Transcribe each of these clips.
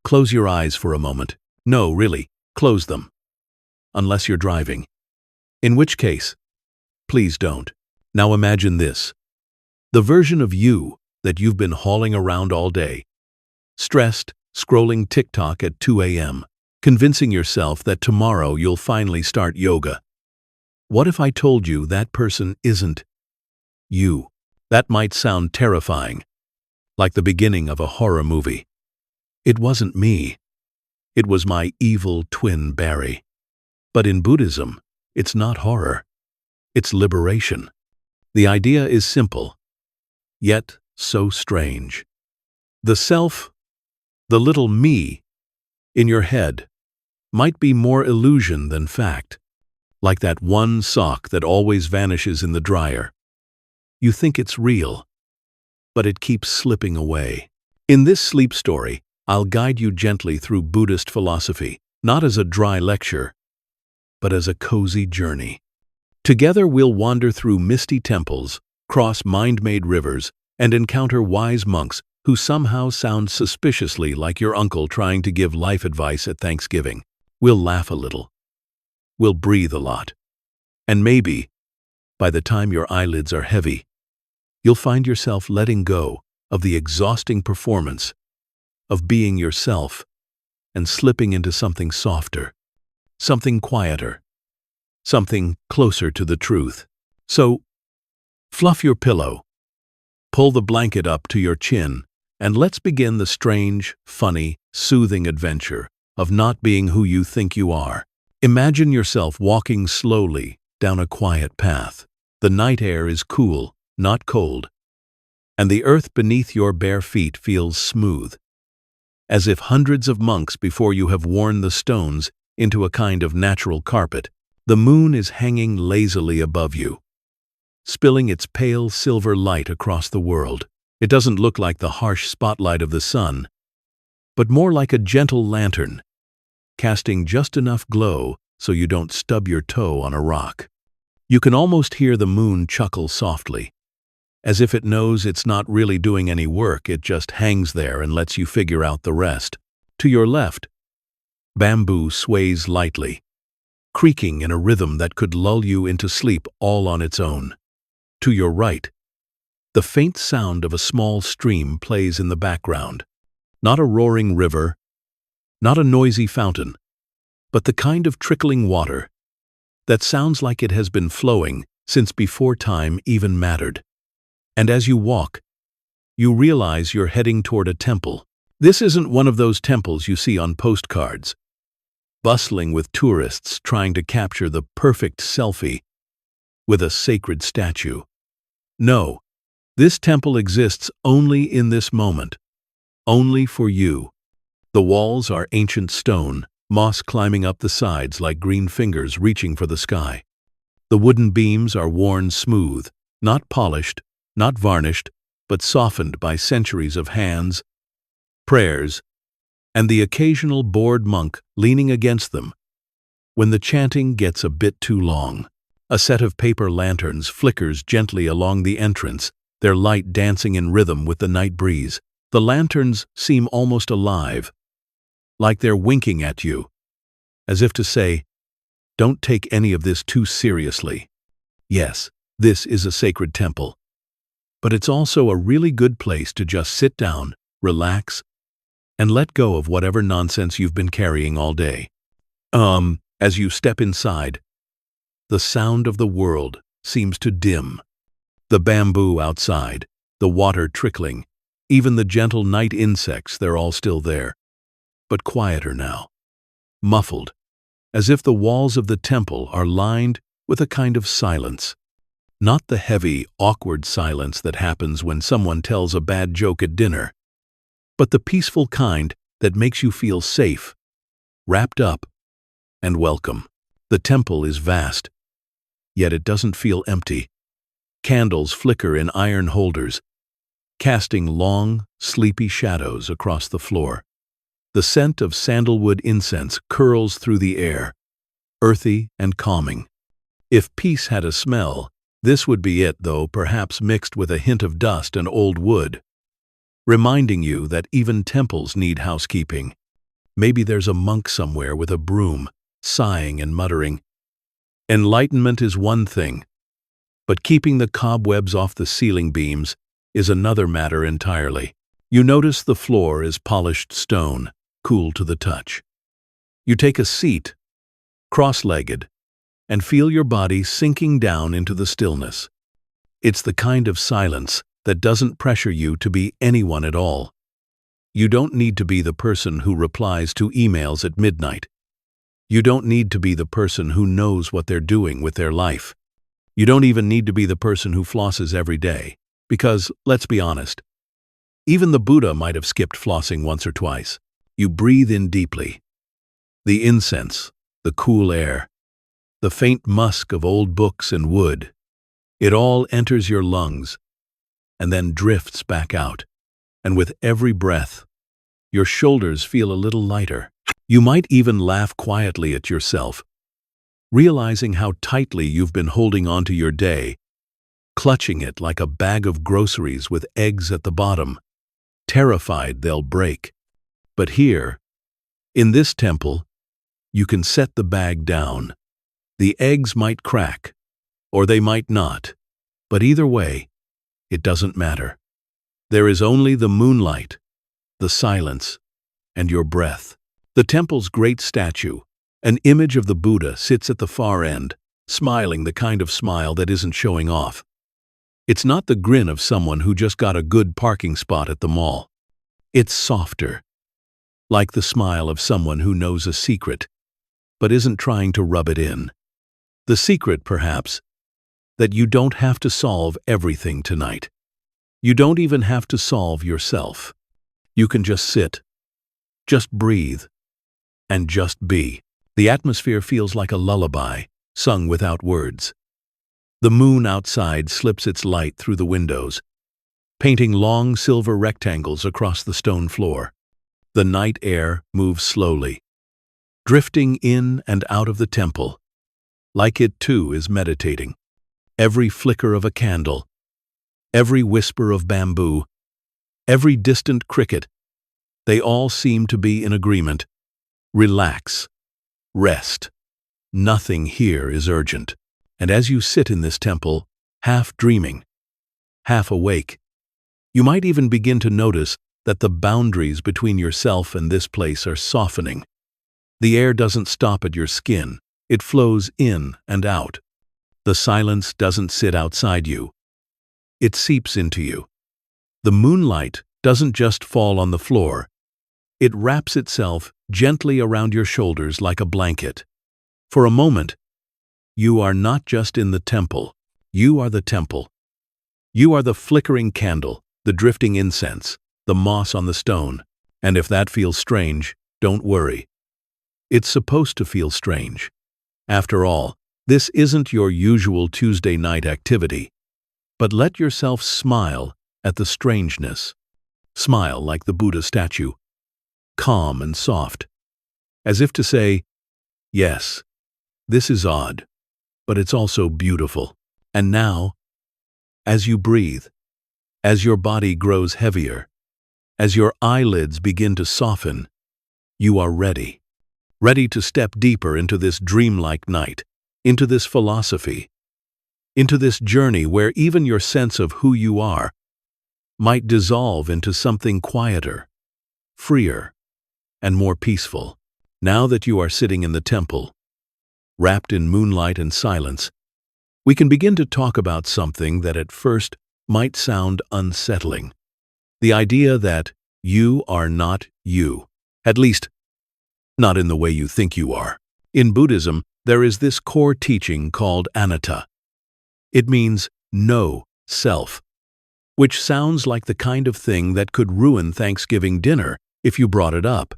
Close your eyes for a moment. No, really, close them. Unless you're driving. In which case, please don't. Now imagine this. The version of you that you've been hauling around all day. Stressed, scrolling TikTok at 2 a.m., convincing yourself that tomorrow you'll finally start yoga. What if I told you that person isn't you? That might sound terrifying, like the beginning of a horror movie. It wasn't me. It was my evil twin Barry. But in Buddhism, it's not horror. It's liberation. The idea is simple, yet so strange. The self, the little me, in your head, might be more illusion than fact, like that one sock that always vanishes in the dryer. You think it's real, but it keeps slipping away. In this sleep story, I'll guide you gently through Buddhist philosophy, not as a dry lecture, but as a cozy journey. Together we'll wander through misty temples, cross mind-made rivers, and encounter wise monks who somehow sound suspiciously like your uncle trying to give life advice at Thanksgiving. We'll laugh a little. We'll breathe a lot. And maybe, by the time your eyelids are heavy, you'll find yourself letting go of the exhausting performance of being yourself and slipping into something softer, something quieter, something closer to the truth. So, fluff your pillow, pull the blanket up to your chin, and let's begin the strange, funny, soothing adventure of not being who you think you are. Imagine yourself walking slowly down a quiet path. The night air is cool, not cold, and the earth beneath your bare feet feels smooth, as if hundreds of monks before you have worn the stones into a kind of natural carpet. The moon is hanging lazily above you, spilling its pale silver light across the world. It doesn't look like the harsh spotlight of the sun, but more like a gentle lantern, casting just enough glow so you don't stub your toe on a rock. You can almost hear the moon chuckle softly, as if it knows it's not really doing any work, it just hangs there and lets you figure out the rest. To your left, bamboo sways lightly, creaking in a rhythm that could lull you into sleep all on its own. To your right, the faint sound of a small stream plays in the background. Not a roaring river, not a noisy fountain, but the kind of trickling water that sounds like it has been flowing since before time even mattered. And as you walk, you realize you're heading toward a temple. This isn't one of those temples you see on postcards, bustling with tourists trying to capture the perfect selfie with a sacred statue. No, this temple exists only in this moment, only for you. The walls are ancient stone, moss climbing up the sides like green fingers reaching for the sky. The wooden beams are worn smooth, not polished, not varnished, but softened by centuries of hands, prayers, and the occasional bored monk leaning against them when the chanting gets a bit too long. A set of paper lanterns flickers gently along the entrance, their light dancing in rhythm with the night breeze. The lanterns seem almost alive, like they're winking at you, as if to say, "Don't take any of this too seriously." Yes, this is a sacred temple, but it's also a really good place to just sit down, relax, and let go of whatever nonsense you've been carrying all day. As you step inside, the sound of the world seems to dim. The bamboo outside, the water trickling, even the gentle night insects, they're all still there, but quieter now, muffled, as if the walls of the temple are lined with a kind of silence. Not the heavy, awkward silence that happens when someone tells a bad joke at dinner, but the peaceful kind that makes you feel safe, wrapped up, and welcome. The temple is vast, yet it doesn't feel empty. Candles flicker in iron holders, casting long, sleepy shadows across the floor. The scent of sandalwood incense curls through the air, earthy and calming. If peace had a smell, this would be it, though perhaps mixed with a hint of dust and old wood, reminding you that even temples need housekeeping. Maybe there's a monk somewhere with a broom, sighing and muttering. Enlightenment is one thing, but keeping the cobwebs off the ceiling beams is another matter entirely. You notice the floor is polished stone, cool to the touch. You take a seat, cross-legged, and feel your body sinking down into the stillness. It's the kind of silence that doesn't pressure you to be anyone at all. You don't need to be the person who replies to emails at midnight. You don't need to be the person who knows what they're doing with their life. You don't even need to be the person who flosses every day, because, let's be honest, even the Buddha might have skipped flossing once or twice. You breathe in deeply. The incense, the cool air, the faint musk of old books and wood, it all enters your lungs and then drifts back out. And with every breath, your shoulders feel a little lighter. You might even laugh quietly at yourself, realizing how tightly you've been holding onto your day, clutching it like a bag of groceries with eggs at the bottom, terrified they'll break. But here, in this temple, you can set the bag down. The eggs might crack, or they might not, but either way, it doesn't matter. There is only the moonlight, the silence, and your breath. The temple's great statue, an image of the Buddha, sits at the far end, smiling the kind of smile that isn't showing off. It's not the grin of someone who just got a good parking spot at the mall. It's softer, like the smile of someone who knows a secret, but isn't trying to rub it in. The secret, perhaps, that you don't have to solve everything tonight. You don't even have to solve yourself. You can just sit, just breathe, and just be. The atmosphere feels like a lullaby, sung without words. The moon outside slips its light through the windows, painting long silver rectangles across the stone floor. The night air moves slowly, drifting in and out of the temple, like it too is meditating. Every flicker of a candle, every whisper of bamboo, every distant cricket, they all seem to be in agreement. Relax. Rest. Nothing here is urgent. And as you sit in this temple, half dreaming, half awake, you might even begin to notice that the boundaries between yourself and this place are softening. The air doesn't stop at your skin. It flows in and out. The silence doesn't sit outside you. It seeps into you. The moonlight doesn't just fall on the floor. It wraps itself gently around your shoulders like a blanket. For a moment, you are not just in the temple. You are the temple. You are the flickering candle, the drifting incense, the moss on the stone. And if that feels strange, don't worry. It's supposed to feel strange. After all, this isn't your usual Tuesday night activity. But let yourself smile at the strangeness. Smile like the Buddha statue, calm and soft, as if to say, yes, this is odd, but it's also beautiful. And now, as you breathe, as your body grows heavier, as your eyelids begin to soften, you are ready. Ready to step deeper into this dreamlike night, into this philosophy, into this journey where even your sense of who you are might dissolve into something quieter, freer, and more peaceful. Now that you are sitting in the temple, wrapped in moonlight and silence, we can begin to talk about something that at first might sound unsettling. The idea that you are not you, at least not in the way you think you are. In Buddhism, there is this core teaching called anatta. It means no self, which sounds like the kind of thing that could ruin Thanksgiving dinner if you brought it up.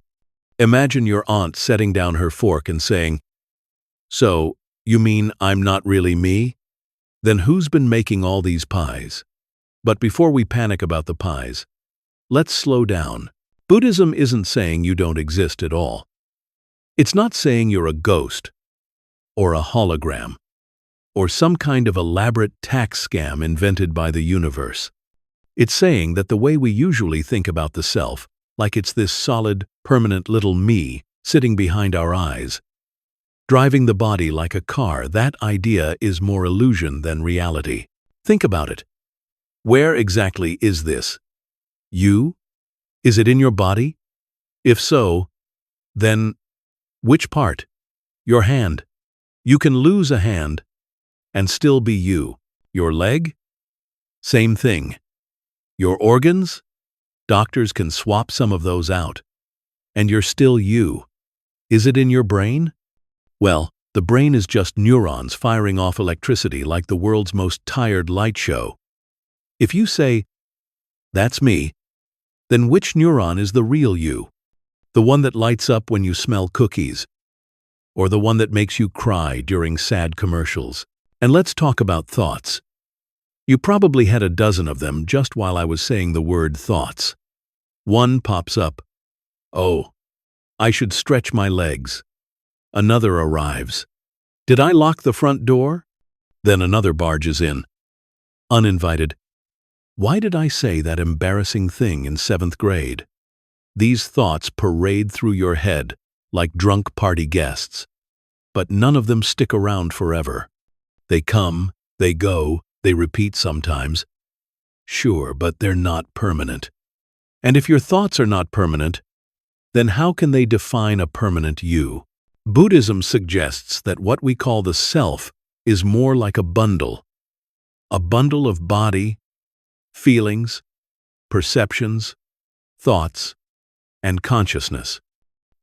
Imagine your aunt setting down her fork and saying, "So, you mean I'm not really me? Then who's been making all these pies?" But before we panic about the pies, let's slow down. Buddhism isn't saying you don't exist at all. It's not saying you're a ghost, or a hologram, or some kind of elaborate tax scam invented by the universe. It's saying that the way we usually think about the self, like it's this solid, permanent little me sitting behind our eyes, driving the body like a car. That idea is more illusion than reality. Think about it. Where exactly is this? You? Is it in your body? If so, then which part? Your hand. You can lose a hand and still be you. Your leg? Same thing. Your organs? Doctors can swap some of those out. And you're still you. Is it in your brain? Well, the brain is just neurons firing off electricity like the world's most tired light show. If you say, "That's me," then which neuron is the real you? The one that lights up when you smell cookies, or the one that makes you cry during sad commercials? And let's talk about thoughts. You probably had a dozen of them just while I was saying the word thoughts. One pops up. Oh, I should stretch my legs. Another arrives. Did I lock the front door? Then another barges in. Uninvited. Why did I say that embarrassing thing in 7th grade? These thoughts parade through your head like drunk party guests. But none of them stick around forever. They come, they go, they repeat sometimes. Sure, but they're not permanent. And if your thoughts are not permanent, then how can they define a permanent you? Buddhism suggests that what we call the self is more like a bundle of body, feelings, perceptions, thoughts, and consciousness.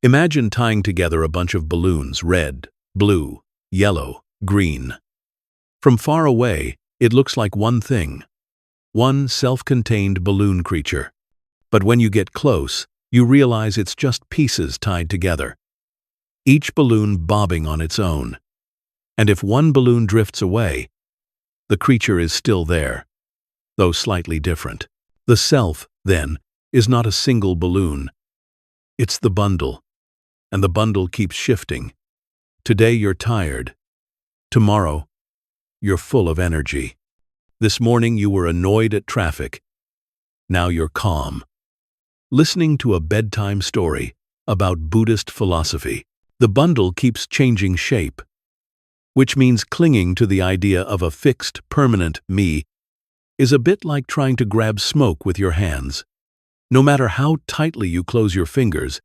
Imagine tying together a bunch of balloons, red, blue, yellow, green. From far away, it looks like one thing, one self-contained balloon creature. But when you get close, you realize it's just pieces tied together, each balloon bobbing on its own. And if one balloon drifts away, the creature is still there, though slightly different. The self, then, is not a single balloon. It's the bundle, and the bundle keeps shifting. Today you're tired. Tomorrow, you're full of energy. This morning you were annoyed at traffic. Now you're calm. Listening to a bedtime story about Buddhist philosophy. The bundle keeps changing shape, which means clinging to the idea of a fixed, permanent me is a bit like trying to grab smoke with your hands. No matter how tightly you close your fingers,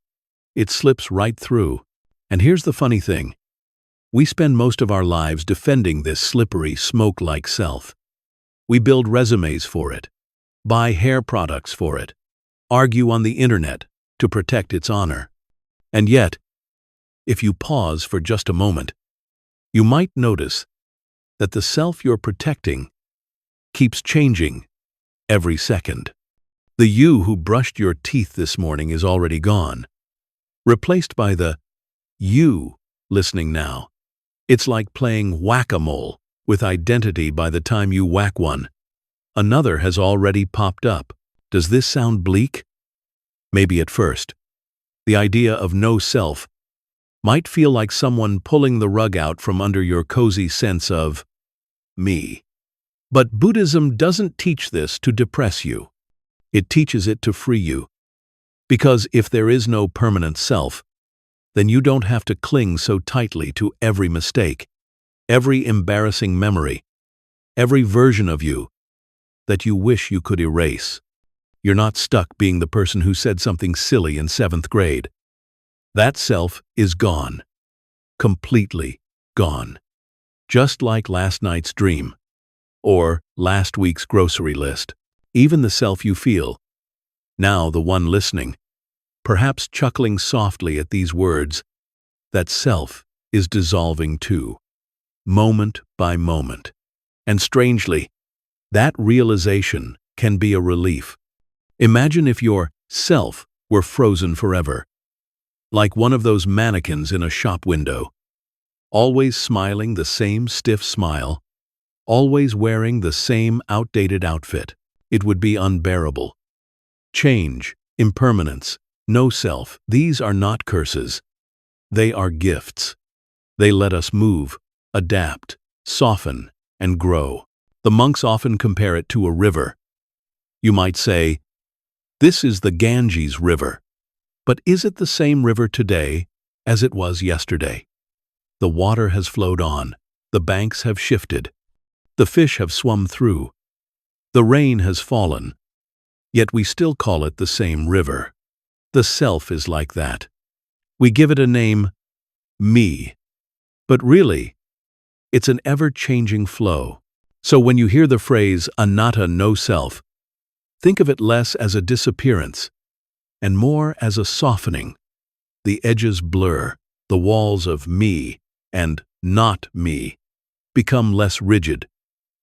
it slips right through. And here's the funny thing. We spend most of our lives defending this slippery, smoke-like self. We build resumes for it, buy hair products for it, argue on the internet to protect its honor. And yet, if you pause for just a moment, you might notice that the self you're protecting keeps changing every second. The you who brushed your teeth this morning is already gone, replaced by the you listening now. It's like playing whack-a-mole with identity. By the time you whack one, another has already popped up. Does this sound bleak? Maybe at first. The idea of no self might feel like someone pulling the rug out from under your cozy sense of me. But Buddhism doesn't teach this to depress you. It teaches it to free you. Because if there is no permanent self, then you don't have to cling so tightly to every mistake, every embarrassing memory, every version of you that you wish you could erase. You're not stuck being the person who said something silly in 7th grade. That self is gone. Completely gone. Just like last night's dream, or last week's grocery list. Even the self you feel, now the one listening, perhaps chuckling softly at these words, that self is dissolving too, moment by moment. And strangely, that realization can be a relief. Imagine if your self were frozen forever, like one of those mannequins in a shop window, always smiling the same stiff smile, always wearing the same outdated outfit. It would be unbearable. Change, impermanence, no self, these are not curses. They are gifts. They let us move, adapt, soften, and grow. The monks often compare it to a river. You might say, "This is the Ganges River." But is it the same river today as it was yesterday? The water has flowed on, the banks have shifted, the fish have swum through, the rain has fallen, yet we still call it the same river. The self is like that. We give it a name, me, but really, it's an ever-changing flow. So when you hear the phrase anatta, no self, think of it less as a disappearance and more as a softening. The edges blur, the walls of me and not me become less rigid,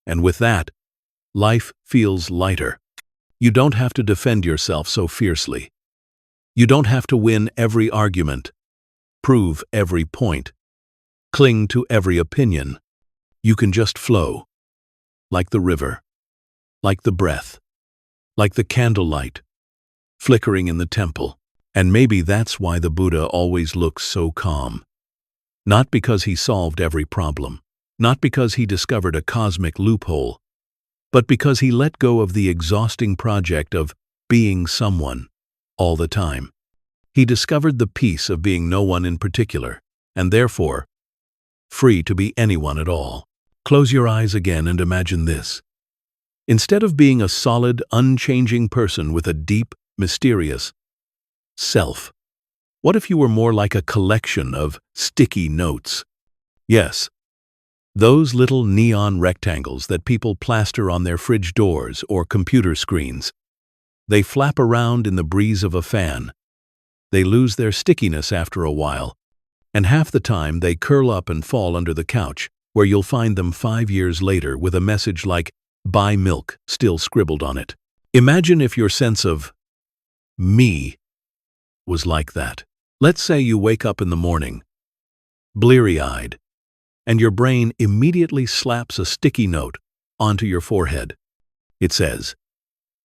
and with that, life feels lighter. You don't have to defend yourself so fiercely. You don't have to win every argument, prove every point, cling to every opinion. You can just flow, like the river, like the breath, like the candlelight, flickering in the temple. And maybe that's why the Buddha always looks so calm. Not because he solved every problem, not because he discovered a cosmic loophole, but because he let go of the exhausting project of being someone all the time. He discovered the peace of being no one in particular, and therefore, free to be anyone at all. Close your eyes again and imagine this. Instead of being a solid, unchanging person with a deep, mysterious self, what if you were more like a collection of sticky notes? Yes, those little neon rectangles that people plaster on their fridge doors or computer screens. They flap around in the breeze of a fan. They lose their stickiness after a while, and half the time they curl up and fall under the couch, where you'll find them 5 years later with a message like, "Buy milk," still scribbled on it. Imagine if your sense of me was like that. Let's say you wake up in the morning, bleary-eyed, and your brain immediately slaps a sticky note onto your forehead. It says,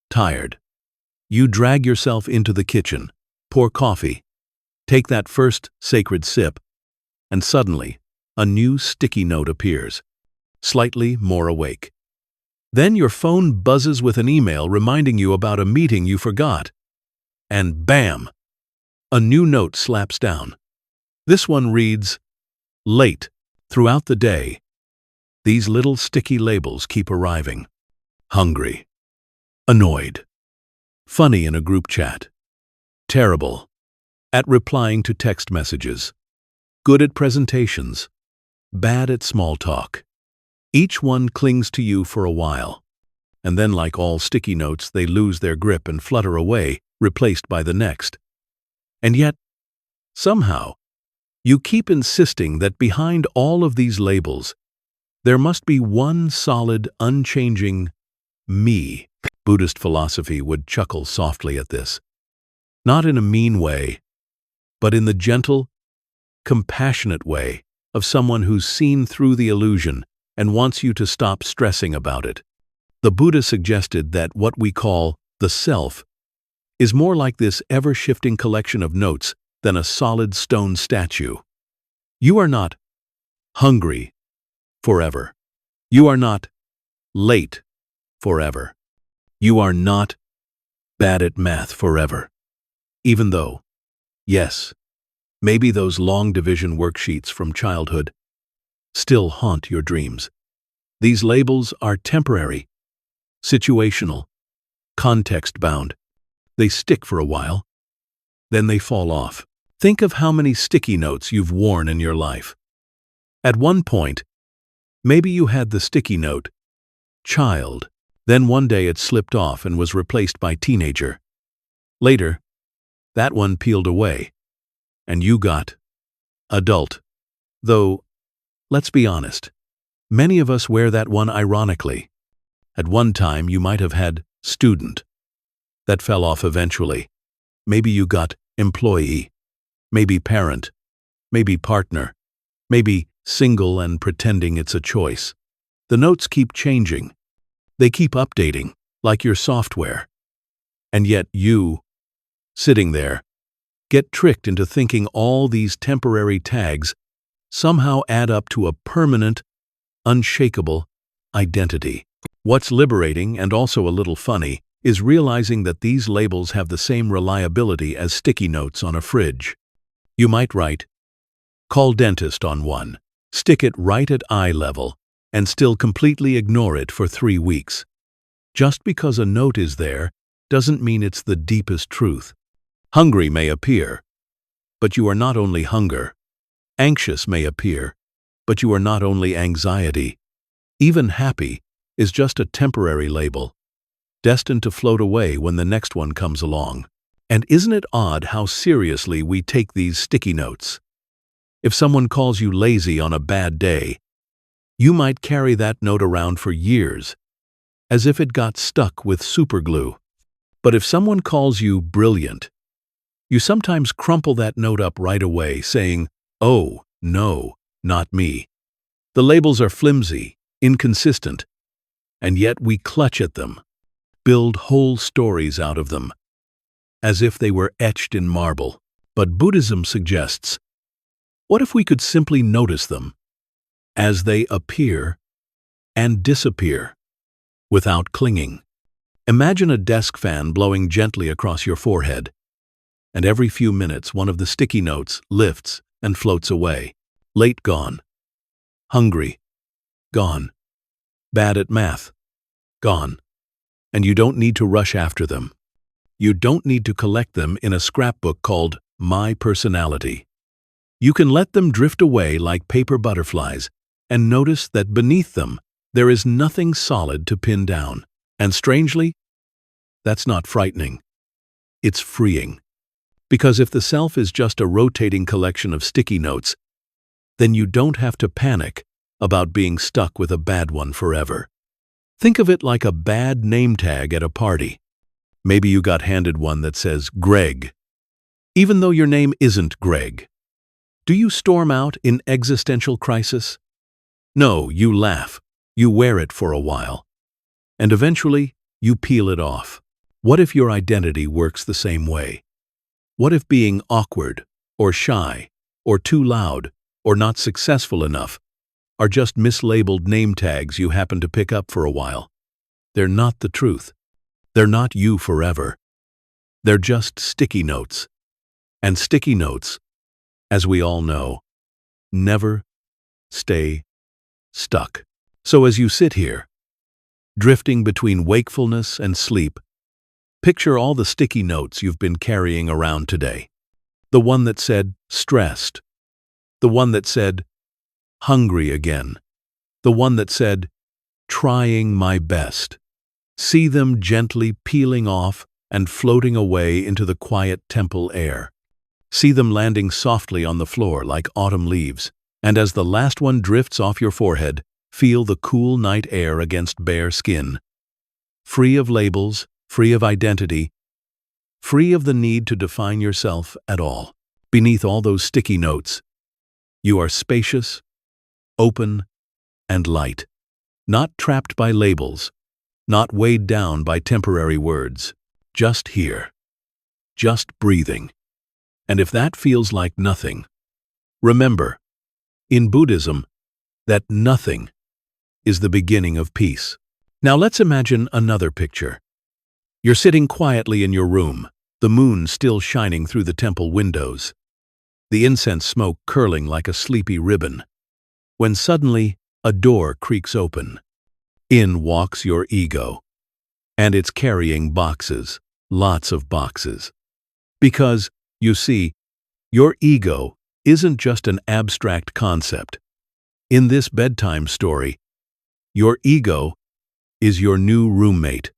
"Tired." You drag yourself into the kitchen, pour coffee, take that first sacred sip, and suddenly, a new sticky note appears, slightly more awake. Then your phone buzzes with an email reminding you about a meeting you forgot. And bam! A new note slaps down. This one reads, "Late." Throughout the day, these little sticky labels keep arriving. Hungry, annoyed, funny in a group chat, terrible at replying to text messages, good at presentations, bad at small talk. Each one clings to you for a while, and then like all sticky notes, they lose their grip and flutter away, replaced by the next. And yet, somehow, you keep insisting that behind all of these labels, there must be one solid, unchanging me. Buddhist philosophy would chuckle softly at this. Not in a mean way, but in the gentle, compassionate way of someone who's seen through the illusion and wants you to stop stressing about it. The Buddha suggested that what we call the self is more like this ever-shifting collection of notes than a solid stone statue. You are not hungry forever. You are not late forever. You are not bad at math forever. Even though, yes, maybe those long division worksheets from childhood still haunt your dreams. These labels are temporary, situational, context-bound. They stick for a while, then they fall off. Think of how many sticky notes you've worn in your life. At one point, maybe you had the sticky note, child. Then one day it slipped off and was replaced by teenager. Later, that one peeled away, and you got adult. Though, let's be honest, many of us wear that one ironically. At one time you might have had student. That fell off eventually. Maybe you got employee. Maybe parent, maybe partner, maybe single and pretending it's a choice. The notes keep changing. They keep updating, like your software. And yet you, sitting there, get tricked into thinking all these temporary tags somehow add up to a permanent, unshakable identity. What's liberating and also a little funny is realizing that these labels have the same reliability as sticky notes on a fridge. You might write, "Call dentist" on one, stick it right at eye level, and still completely ignore it for 3 weeks. Just because a note is there doesn't mean it's the deepest truth. Hungry may appear, but you are not only hunger. Anxious may appear, but you are not only anxiety. Even happy is just a temporary label, destined to float away when the next one comes along. And isn't it odd how seriously we take these sticky notes? If someone calls you lazy on a bad day, you might carry that note around for years, as if it got stuck with superglue. But if someone calls you brilliant, you sometimes crumple that note up right away, saying, "Oh, no, not me." The labels are flimsy, inconsistent, and yet we clutch at them, build whole stories out of them, as if they were etched in marble. But Buddhism suggests, what if we could simply notice them as they appear and disappear without clinging? Imagine a desk fan blowing gently across your forehead, and every few minutes one of the sticky notes lifts and floats away. Late gone. Hungry. Gone. Bad at math. Gone. And you don't need to rush after them. You don't need to collect them in a scrapbook called My Personality. You can let them drift away like paper butterflies and notice that beneath them there is nothing solid to pin down. And strangely, that's not frightening. It's freeing. Because if the self is just a rotating collection of sticky notes, then you don't have to panic about being stuck with a bad one forever. Think of it like a bad name tag at a party. Maybe you got handed one that says Greg, even though your name isn't Greg. Do you storm out in existential crisis? No, you laugh. You wear it for a while. And eventually, you peel it off. What if your identity works the same way? What if being awkward, or shy, or too loud, or not successful enough are just mislabeled name tags you happen to pick up for a while? They're not the truth. They're not you forever. They're just sticky notes. And sticky notes, as we all know, never stay stuck. So as you sit here, drifting between wakefulness and sleep, picture all the sticky notes you've been carrying around today. The one that said stressed. The one that said hungry again. The one that said trying my best. See them gently peeling off and floating away into the quiet temple air. See them landing softly on the floor like autumn leaves, and as the last one drifts off your forehead, feel the cool night air against bare skin. Free of labels, free of identity, free of the need to define yourself at all. Beneath all those sticky notes, you are spacious, open, and light. Not trapped by labels, not weighed down by temporary words. Just here. Just breathing. And if that feels like nothing, remember, in Buddhism, that nothing is the beginning of peace. Now let's imagine another picture. You're sitting quietly in your room, the moon still shining through the temple windows, the incense smoke curling like a sleepy ribbon, when suddenly a door creaks open. In walks your ego, and it's carrying boxes, lots of boxes. Because, you see, your ego isn't just an abstract concept. In this bedtime story, your ego is your new roommate.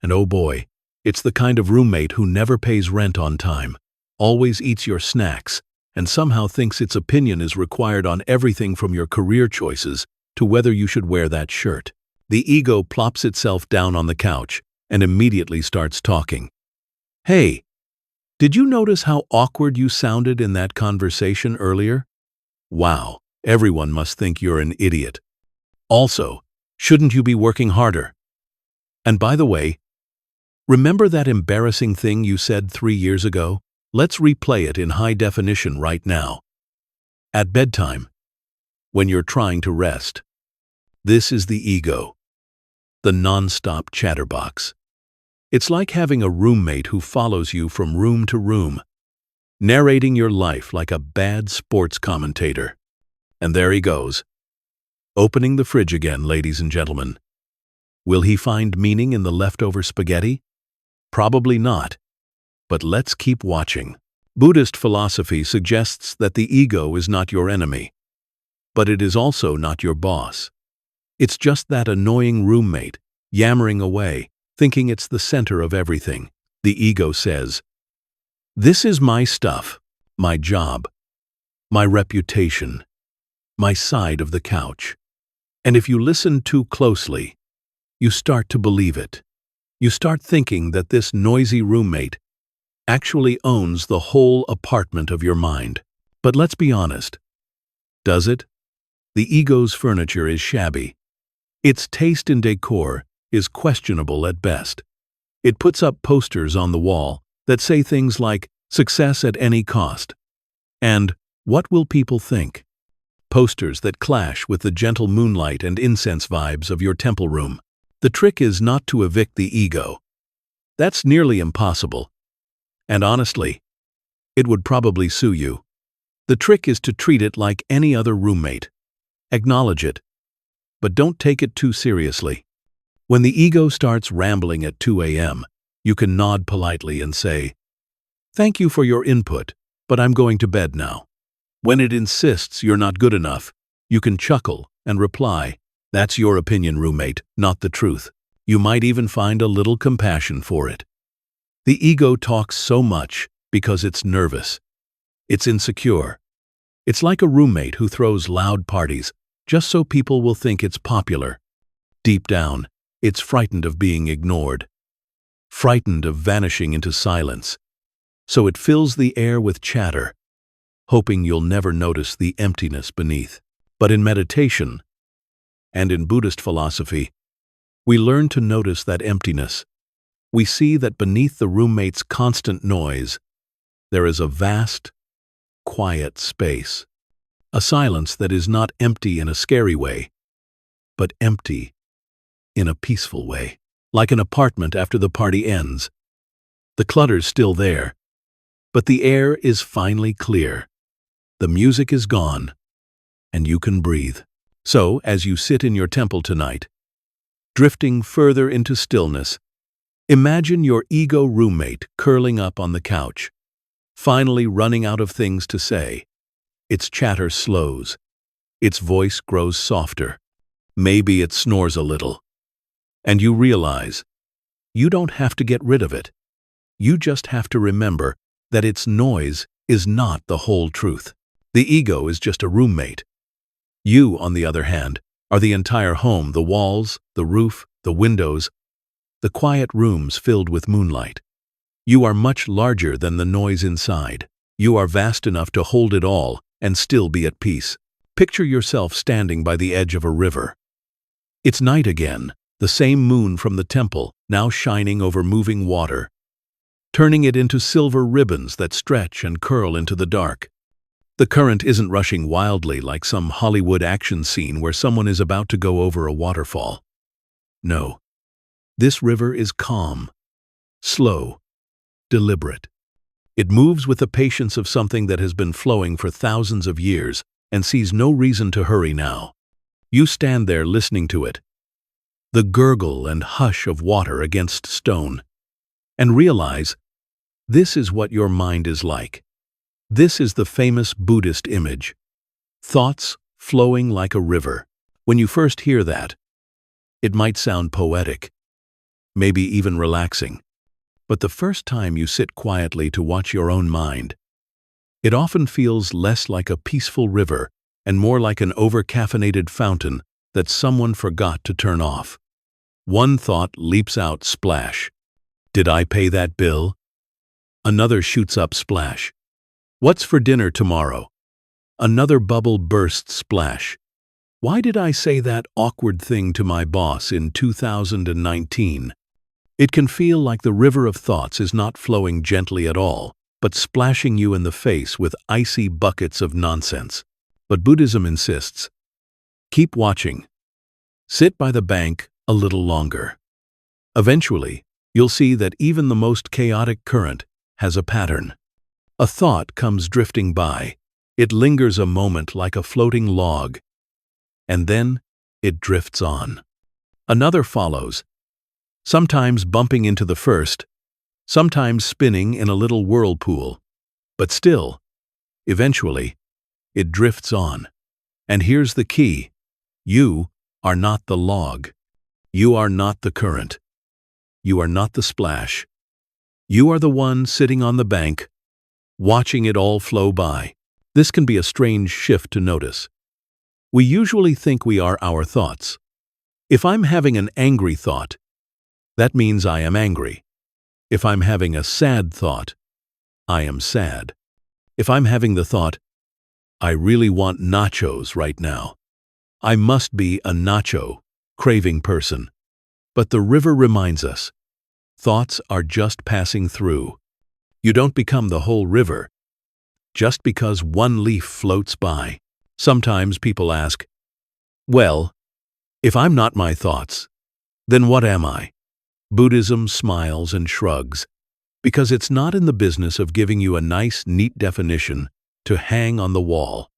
And oh boy, it's the kind of roommate who never pays rent on time, always eats your snacks, and somehow thinks its opinion is required on everything from your career choices to whether you should wear that shirt. The ego plops itself down on the couch and immediately starts talking. Hey, did you notice how awkward you sounded in that conversation earlier? Wow, everyone must think you're an idiot. Also, shouldn't you be working harder? And by the way, remember that embarrassing thing you said 3 years ago? Let's replay it in high definition right now. At bedtime, when you're trying to rest, this is the ego, the non-stop chatterbox. It's like having a roommate who follows you from room to room, narrating your life like a bad sports commentator. And there he goes, opening the fridge again, ladies and gentlemen. Will he find meaning in the leftover spaghetti? Probably not. But let's keep watching. Buddhist philosophy suggests that the ego is not your enemy, but it is also not your boss. It's just that annoying roommate, yammering away, thinking it's the center of everything. The ego says, "This is my stuff, my job, my reputation, my side of the couch." And if you listen too closely, you start to believe it. You start thinking that this noisy roommate actually owns the whole apartment of your mind. But let's be honest. Does it? The ego's furniture is shabby. Its taste in decor is questionable at best. It puts up posters on the wall that say things like, "Success at any cost," and "What will people think?" Posters that clash with the gentle moonlight and incense vibes of your temple room. The trick is not to evict the ego. That's nearly impossible. And honestly, it would probably sue you. The trick is to treat it like any other roommate. Acknowledge it, but don't take it too seriously. When the ego starts rambling at 2 a.m., you can nod politely and say, "Thank you for your input, but I'm going to bed now." When it insists you're not good enough, you can chuckle and reply, "That's your opinion, roommate, not the truth." You might even find a little compassion for it. The ego talks so much because it's nervous. It's insecure. It's like a roommate who throws loud parties just so people will think it's popular. Deep down, it's frightened of being ignored, frightened of vanishing into silence. So it fills the air with chatter, hoping you'll never notice the emptiness beneath. But in meditation, and in Buddhist philosophy, we learn to notice that emptiness. We see that beneath the roommate's constant noise, there is a vast, quiet space. A silence that is not empty in a scary way, but empty in a peaceful way. Like an apartment after the party ends. The clutter's still there, but the air is finally clear. The music is gone, and you can breathe. So, as you sit in your temple tonight, drifting further into stillness, imagine your ego roommate curling up on the couch, finally running out of things to say. Its chatter slows. Its voice grows softer. Maybe it snores a little. And you realize, you don't have to get rid of it. You just have to remember that its noise is not the whole truth. The ego is just a roommate. You, on the other hand, are the entire home, the walls, the roof, the windows, the quiet rooms filled with moonlight. You are much larger than the noise inside. You are vast enough to hold it all and still be at peace. Picture yourself standing by the edge of a river. It's night again, the same moon from the temple, now shining over moving water, turning it into silver ribbons that stretch and curl into the dark. The current isn't rushing wildly like some Hollywood action scene where someone is about to go over a waterfall. No, this river is calm, slow, deliberate. It moves with the patience of something that has been flowing for thousands of years and sees no reason to hurry now. You stand there listening to it, the gurgle and hush of water against stone, and realize this is what your mind is like. This is the famous Buddhist image, thoughts flowing like a river. When you first hear that, it might sound poetic, maybe even relaxing. But the first time you sit quietly to watch your own mind, it often feels less like a peaceful river and more like an over-caffeinated fountain that someone forgot to turn off. One thought leaps out, splash. Did I pay that bill? Another shoots up, splash. What's for dinner tomorrow? Another bubble bursts, splash. Why did I say that awkward thing to my boss in 2019? It can feel like the river of thoughts is not flowing gently at all, but splashing you in the face with icy buckets of nonsense. But Buddhism insists, keep watching. Sit by the bank a little longer. Eventually, you'll see that even the most chaotic current has a pattern. A thought comes drifting by. It lingers a moment like a floating log, and then it drifts on. Another follows, sometimes bumping into the first, sometimes spinning in a little whirlpool, but still, eventually, it drifts on. And here's the key. You are not the log. You are not the current. You are not the splash. You are the one sitting on the bank, watching it all flow by. This can be a strange shift to notice. We usually think we are our thoughts. If I'm having an angry thought, that means I am angry. If I'm having a sad thought, I am sad. If I'm having the thought, I really want nachos right now, I must be a nacho-craving person. But the river reminds us, thoughts are just passing through. You don't become the whole river just because one leaf floats by. Sometimes people ask, well, if I'm not my thoughts, then what am I? Buddhism smiles and shrugs, because it's not in the business of giving you a nice, neat definition to hang on the wall.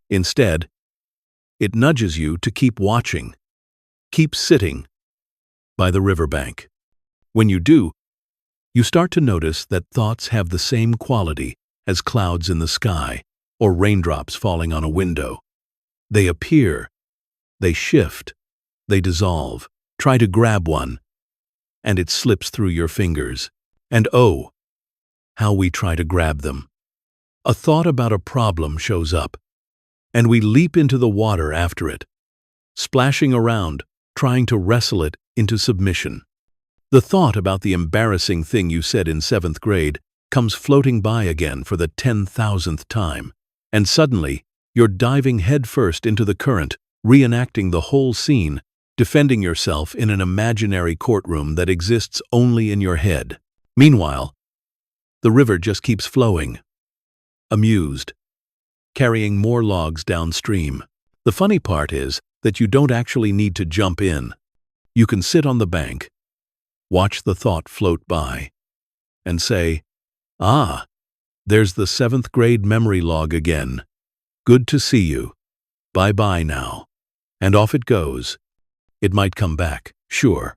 Instead, it nudges you to keep watching, keep sitting by the riverbank. When you do, you start to notice that thoughts have the same quality as clouds in the sky or raindrops falling on a window. They appear, they shift, they dissolve. Try to grab one, and it slips through your fingers. And oh, how we try to grab them. A thought about a problem shows up, and we leap into the water after it, splashing around, trying to wrestle it into submission. The thought about the embarrassing thing you said in 7th grade comes floating by again for the 10,000th time, and suddenly you're diving headfirst into the current, reenacting the whole scene, defending yourself in an imaginary courtroom that exists only in your head. Meanwhile, the river just keeps flowing, amused, carrying more logs downstream. The funny part is that you don't actually need to jump in. You can sit on the bank, watch the thought float by, and say, ah, there's the 7th grade memory log again. Good to see you. Bye-bye now. And off it goes. It might come back, sure.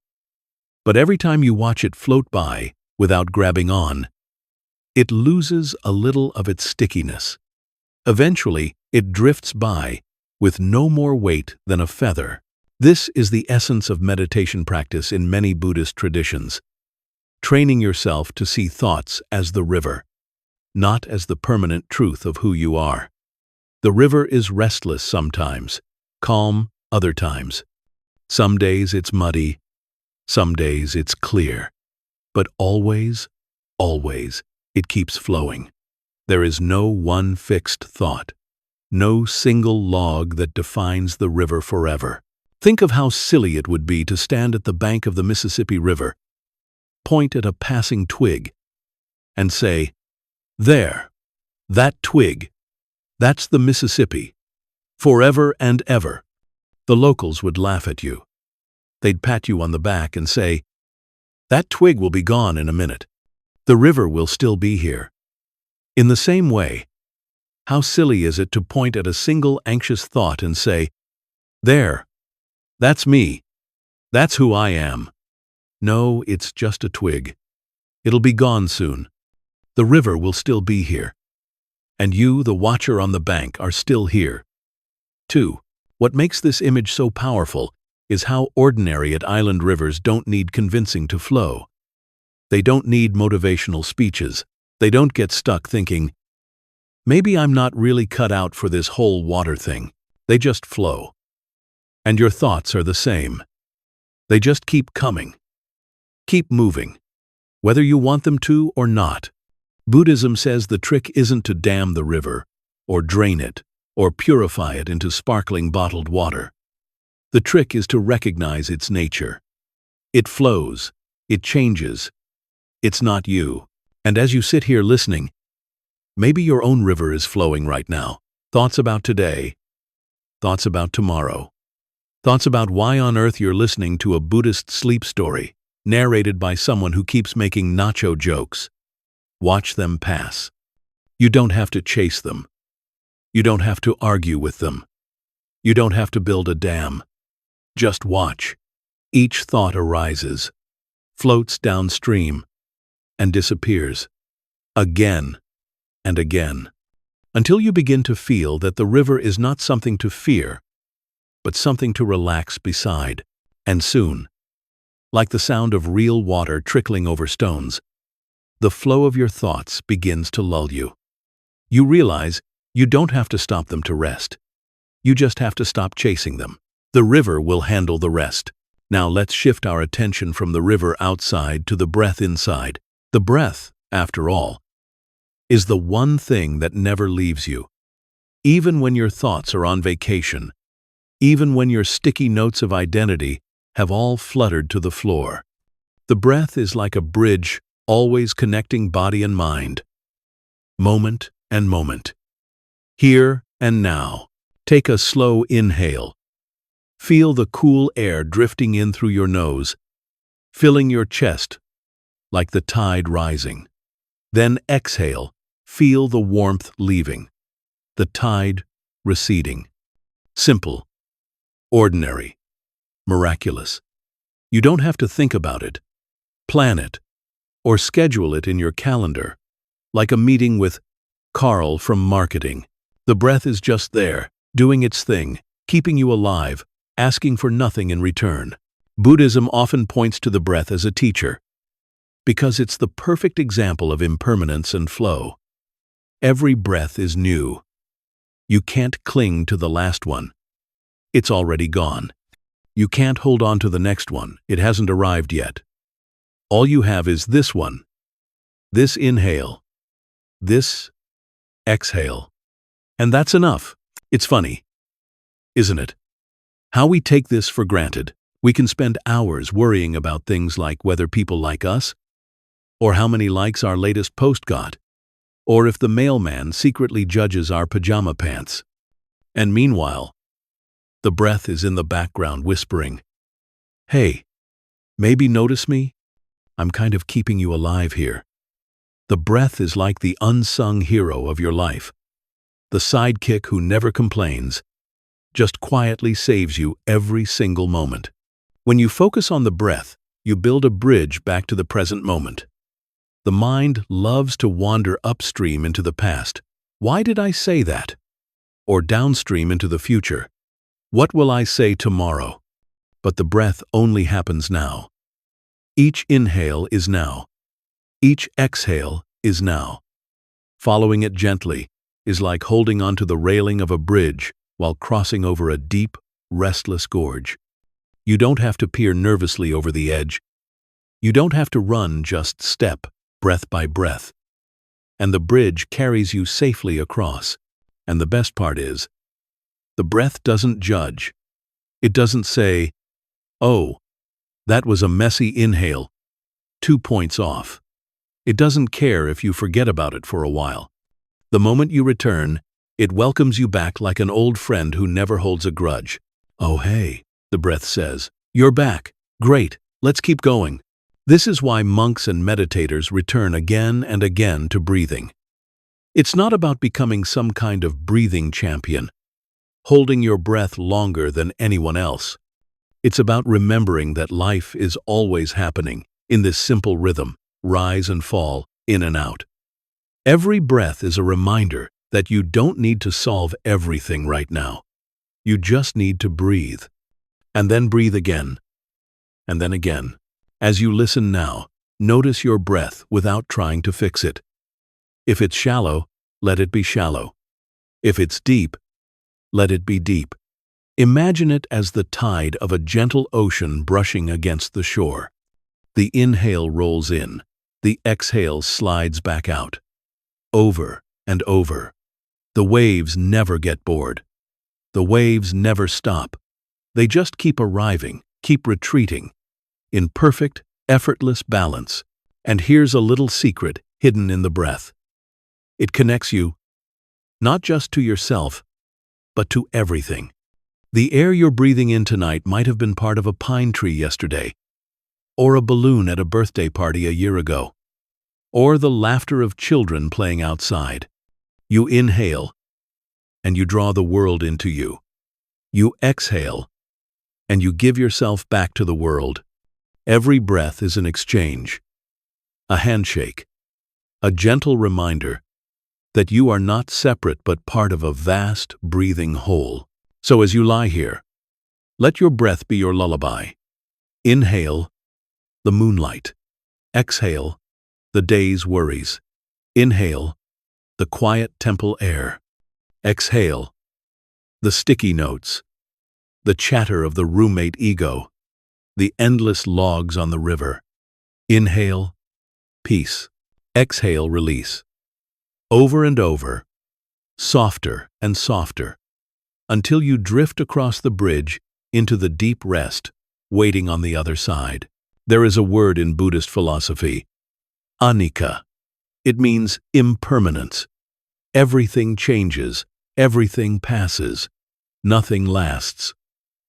But every time you watch it float by without grabbing on, it loses a little of its stickiness. Eventually, it drifts by with no more weight than a feather. This is the essence of meditation practice in many Buddhist traditions, training yourself to see thoughts as the river, not as the permanent truth of who you are. The river is restless sometimes, calm other times. Some days it's muddy, some days it's clear, but always, always, it keeps flowing. There is no one fixed thought, no single log that defines the river forever. Think of how silly it would be to stand at the bank of the Mississippi River, point at a passing twig, and say, there, that twig, that's the Mississippi, forever and ever. The locals would laugh at you. They'd pat you on the back and say, that twig will be gone in a minute. The river will still be here. In the same way, how silly is it to point at a single anxious thought and say, there, that's me. That's who I am. No, it's just a twig. It'll be gone soon. The river will still be here. And you, the watcher on the bank, are still here. 2. What makes this image so powerful is how ordinary island rivers don't need convincing to flow. They don't need motivational speeches. They don't get stuck thinking, maybe I'm not really cut out for this whole water thing. They just flow. And your thoughts are the same. They just keep coming. Keep moving, whether you want them to or not. Buddhism says the trick isn't to dam the river, or drain it, or purify it into sparkling bottled water. The trick is to recognize its nature. It flows. It changes. It's not you. And as you sit here listening, maybe your own river is flowing right now. Thoughts about today. Thoughts about tomorrow. Thoughts about why on earth you're listening to a Buddhist sleep story. narrated by someone who keeps making nacho jokes. Watch them pass. You don't have to chase them. You don't have to argue with them. You don't have to build a dam. Just watch. Each thought arises, floats downstream, and disappears, again and again, until you begin to feel that the river is not something to fear, but something to relax beside. And soon, like the sound of real water trickling over stones, the flow of your thoughts begins to lull you. You realize you don't have to stop them to rest. You just have to stop chasing them. The river will handle the rest. Now let's shift our attention from the river outside to the breath inside. The breath, after all, is the one thing that never leaves you. Even when your thoughts are on vacation, even when your sticky notes of identity have all fluttered to the floor, the breath is like a bridge always connecting body and mind. Moment and moment. Here and now. Take a slow inhale. Feel the cool air drifting in through your nose, filling your chest like the tide rising. Then exhale. Feel the warmth leaving, the tide receding. Simple, ordinary, miraculous. You don't have to think about it, plan it, or schedule it in your calendar, like a meeting with Carl from marketing. The breath is just there, doing its thing, keeping you alive, asking for nothing in return. Buddhism often points to the breath as a teacher, because it's the perfect example of impermanence and flow. Every breath is new. You can't cling to the last one. It's already gone. You can't hold on to the next one. It hasn't arrived yet. All you have is this one, this inhale, this exhale. And that's enough. It's funny, isn't it? How we take this for granted. We can spend hours worrying about things like whether people like us, or how many likes our latest post got, or if the mailman secretly judges our pajama pants. And meanwhile, the breath is in the background whispering, "Hey, maybe notice me? I'm kind of keeping you alive here." The breath is like the unsung hero of your life, the sidekick who never complains, just quietly saves you every single moment. When you focus on the breath, you build a bridge back to the present moment. The mind loves to wander upstream into the past. Why did I say that? Or downstream into the future. What will I say tomorrow? But the breath only happens now. Each inhale is now. Each exhale is now. Following it gently is like holding onto the railing of a bridge while crossing over a deep, restless gorge. You don't have to peer nervously over the edge. You don't have to run, just step, breath by breath. And the bridge carries you safely across. And the best part is, the breath doesn't judge. It doesn't say, "Oh, that was a messy inhale, 2 points off." It doesn't care if you forget about it for a while. The moment you return, it welcomes you back like an old friend who never holds a grudge. "Oh hey," the breath says, "you're back. Great, let's keep going." This is why monks and meditators return again and again to breathing. It's not about becoming some kind of breathing champion, holding your breath longer than anyone else. It's about remembering that life is always happening in this simple rhythm, rise and fall, in and out. Every breath is a reminder that you don't need to solve everything right now. You just need to breathe. And then breathe again. And then again. As you listen now, notice your breath without trying to fix it. If it's shallow, let it be shallow. If it's deep, let it be deep. Imagine it as the tide of a gentle ocean brushing against the shore. The inhale rolls in, the exhale slides back out. Over and over. The waves never get bored. The waves never stop. They just keep arriving, keep retreating, in perfect, effortless balance. And here's a little secret hidden in the breath. It connects you, not just to yourself, but to everything. The air you're breathing in tonight might have been part of a pine tree yesterday, or a balloon at a birthday party a year ago, or the laughter of children playing outside. You inhale, and you draw the world into you. You exhale, and you give yourself back to the world. Every breath is an exchange, a handshake, a gentle reminder that you are not separate but part of a vast, breathing whole. So as you lie here, let your breath be your lullaby. Inhale, the moonlight. Exhale, the day's worries. Inhale, the quiet temple air. Exhale, the sticky notes, the chatter of the roommate ego, the endless logs on the river. Inhale, peace. Exhale, release. Over and over, softer and softer, until you drift across the bridge into the deep rest waiting on the other side. There is a word in Buddhist philosophy, anicca. It means impermanence. Everything changes, everything passes, nothing lasts.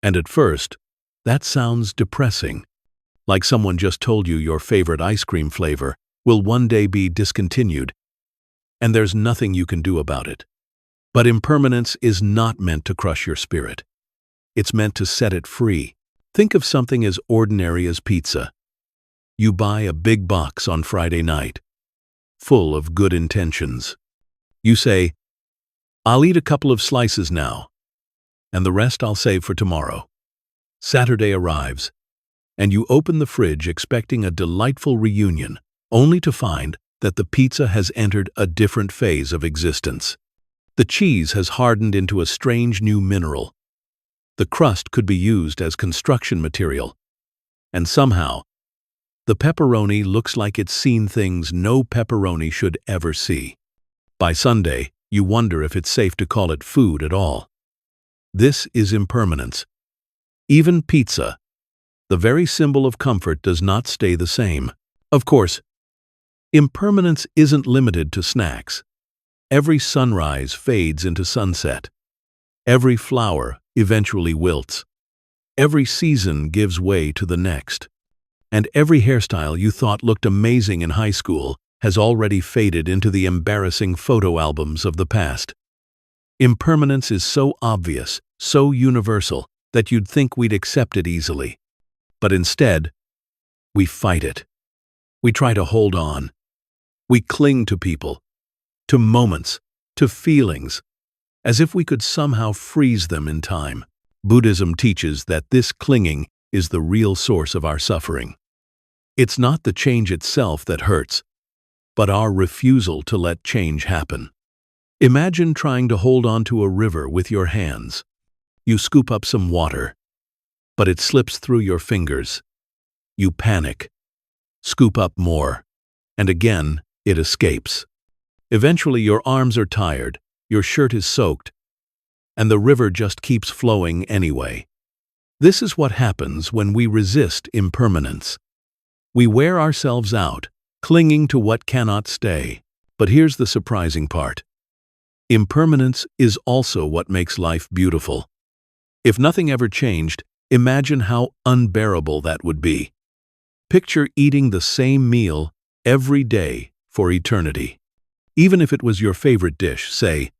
And at first, that sounds depressing, like someone just told you your favorite ice cream flavor will one day be discontinued, and there's nothing you can do about it. But impermanence is not meant to crush your spirit. It's meant to set it free. Think of something as ordinary as pizza. You buy a big box on Friday night, full of good intentions. You say, "I'll eat a couple of slices now, and the rest I'll save for tomorrow." Saturday arrives, and you open the fridge expecting a delightful reunion, only to find that the pizza has entered a different phase of existence. The cheese has hardened into a strange new mineral. The crust could be used as construction material. And somehow, the pepperoni looks like it's seen things no pepperoni should ever see. By Sunday, you wonder if it's safe to call it food at all. This is impermanence. Even pizza, the very symbol of comfort, does not stay the same. Of course, impermanence isn't limited to snacks. Every sunrise fades into sunset. Every flower eventually wilts. Every season gives way to the next. And every hairstyle you thought looked amazing in high school has already faded into the embarrassing photo albums of the past. Impermanence is so obvious, so universal, that you'd think we'd accept it easily. But instead, we fight it. We try to hold on. We cling to people, to moments, to feelings, as if we could somehow freeze them in time. Buddhism teaches that this clinging is the real source of our suffering. It's not the change itself that hurts, but our refusal to let change happen. Imagine trying to hold on to a river with your hands. You scoop up some water, but it slips through your fingers. You panic, scoop up more, and again it escapes. Eventually your arms are tired, your shirt is soaked, and the river just keeps flowing anyway. This is what happens when we resist impermanence. We wear ourselves out, clinging to what cannot stay. But here's the surprising part. Impermanence is also what makes life beautiful. If nothing ever changed, imagine how unbearable that would be. Picture eating the same meal every day for eternity. Even if it was your favorite dish, say,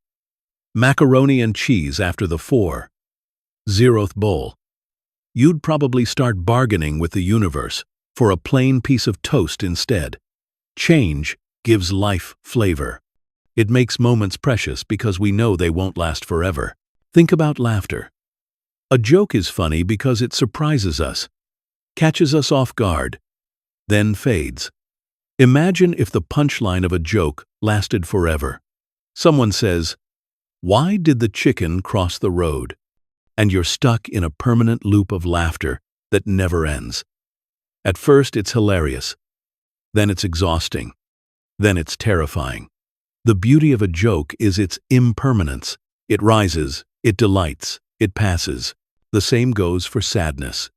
macaroni and cheese after the 4-0th bowl, you'd probably start bargaining with the universe for a plain piece of toast instead. Change gives life flavor. It makes moments precious because we know they won't last forever. Think about laughter. A joke is funny because it surprises us, catches us off guard, then fades. Imagine if the punchline of a joke lasted forever. Someone says, "Why did the chicken cross the road?" And you're stuck in a permanent loop of laughter that never ends. At first it's hilarious, then it's exhausting, then it's terrifying. The beauty of a joke is its impermanence. It rises, it delights, it passes. The same goes for sadness.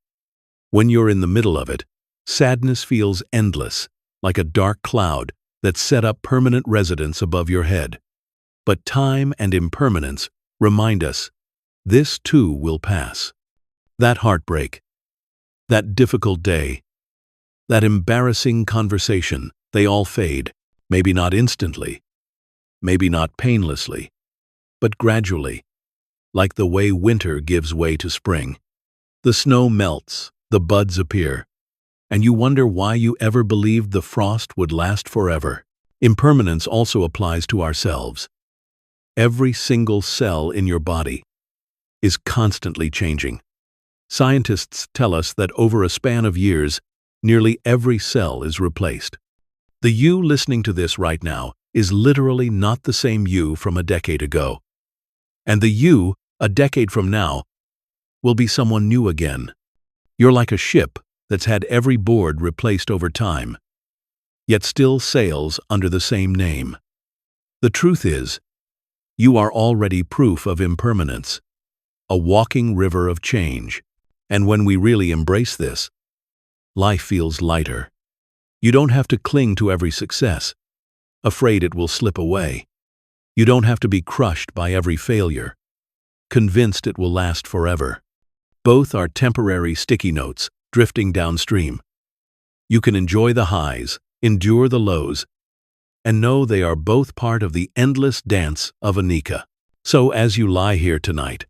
When you're in the middle of it, sadness feels endless, like a dark cloud that set up permanent residence above your head. But time and impermanence remind us, this too will pass. That heartbreak, that difficult day, that embarrassing conversation, they all fade. Maybe not instantly, maybe not painlessly, but gradually, like the way winter gives way to spring. The snow melts, the buds appear, and you wonder why you ever believed the frost would last forever. Impermanence also applies to ourselves. Every single cell in your body is constantly changing. Scientists tell us that over a span of years, nearly every cell is replaced. The you listening to this right now is literally not the same you from a decade ago. And the you, a decade from now, will be someone new again. You're like a ship that's had every board replaced over time, yet still sails under the same name. The truth is, you are already proof of impermanence, a walking river of change. And when we really embrace this, life feels lighter. You don't have to cling to every success, afraid it will slip away. You don't have to be crushed by every failure, convinced it will last forever. Both are temporary sticky notes drifting downstream. You can enjoy the highs, endure the lows, and know they are both part of the endless dance of Anika. So as you lie here tonight,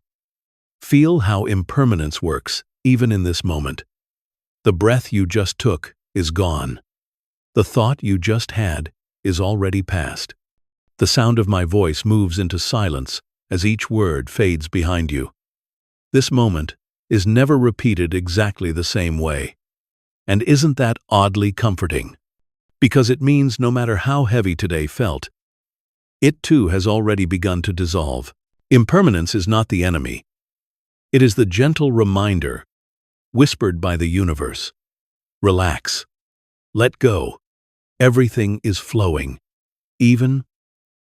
feel how impermanence works even in this moment. The breath you just took is gone. The thought you just had is already past. The sound of my voice moves into silence as each word fades behind you. This moment is never repeated exactly the same way. And isn't that oddly comforting? Because it means no matter how heavy today felt, it too has already begun to dissolve. Impermanence is not the enemy. It is the gentle reminder, whispered by the universe. Relax. Let go. Everything is flowing. Even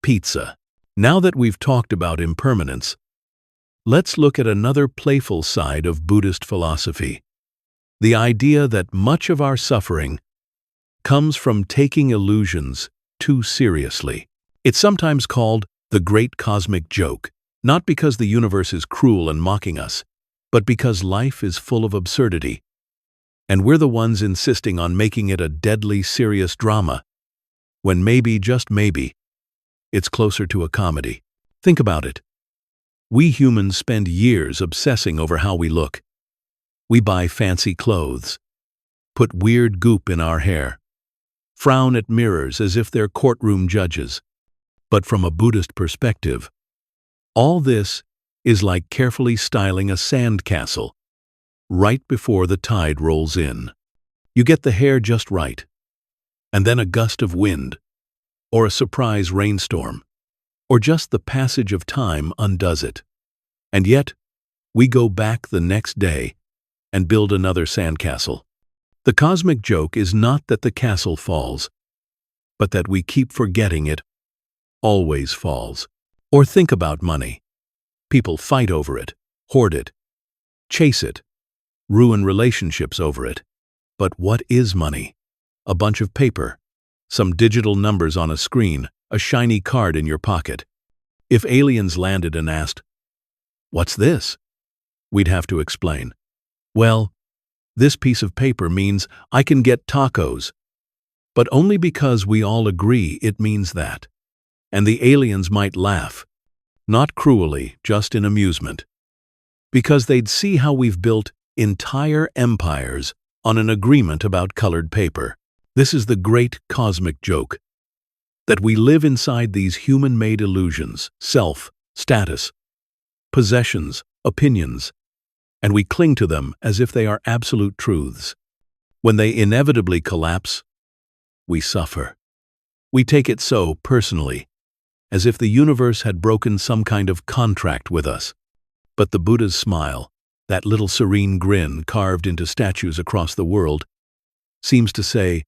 pizza. Now that we've talked about impermanence, let's look at another playful side of Buddhist philosophy. The idea that much of our suffering comes from taking illusions too seriously. It's sometimes called the great cosmic joke, not because the universe is cruel and mocking us, but because life is full of absurdity. And we're the ones insisting on making it a deadly serious drama, when maybe, just maybe, it's closer to a comedy. Think about it. We humans spend years obsessing over how we look. We buy fancy clothes, put weird goop in our hair, frown at mirrors as if they're courtroom judges. But from a Buddhist perspective, all this is like carefully styling a sandcastle right before the tide rolls in. You get the hair just right, and then a gust of wind, or a surprise rainstorm, or just the passage of time undoes it. And yet, we go back the next day and build another sandcastle. The cosmic joke is not that the castle falls, but that we keep forgetting it always falls. Or think about money. People fight over it, hoard it, chase it, ruin relationships over it. But what is money? A bunch of paper, some digital numbers on a screen, a shiny card in your pocket. If aliens landed and asked, "What's this?" we'd have to explain. Well, this piece of paper means I can get tacos, but only because we all agree it means that. And the aliens might laugh, not cruelly, just in amusement, because they'd see how we've built entire empires on an agreement about colored paper. This is the great cosmic joke, that we live inside these human-made illusions, self, status, possessions, opinions, and we cling to them as if they are absolute truths. When they inevitably collapse, we suffer. We take it so personally, as if the universe had broken some kind of contract with us. But the Buddha's smile, that little serene grin carved into statues across the world, seems to say,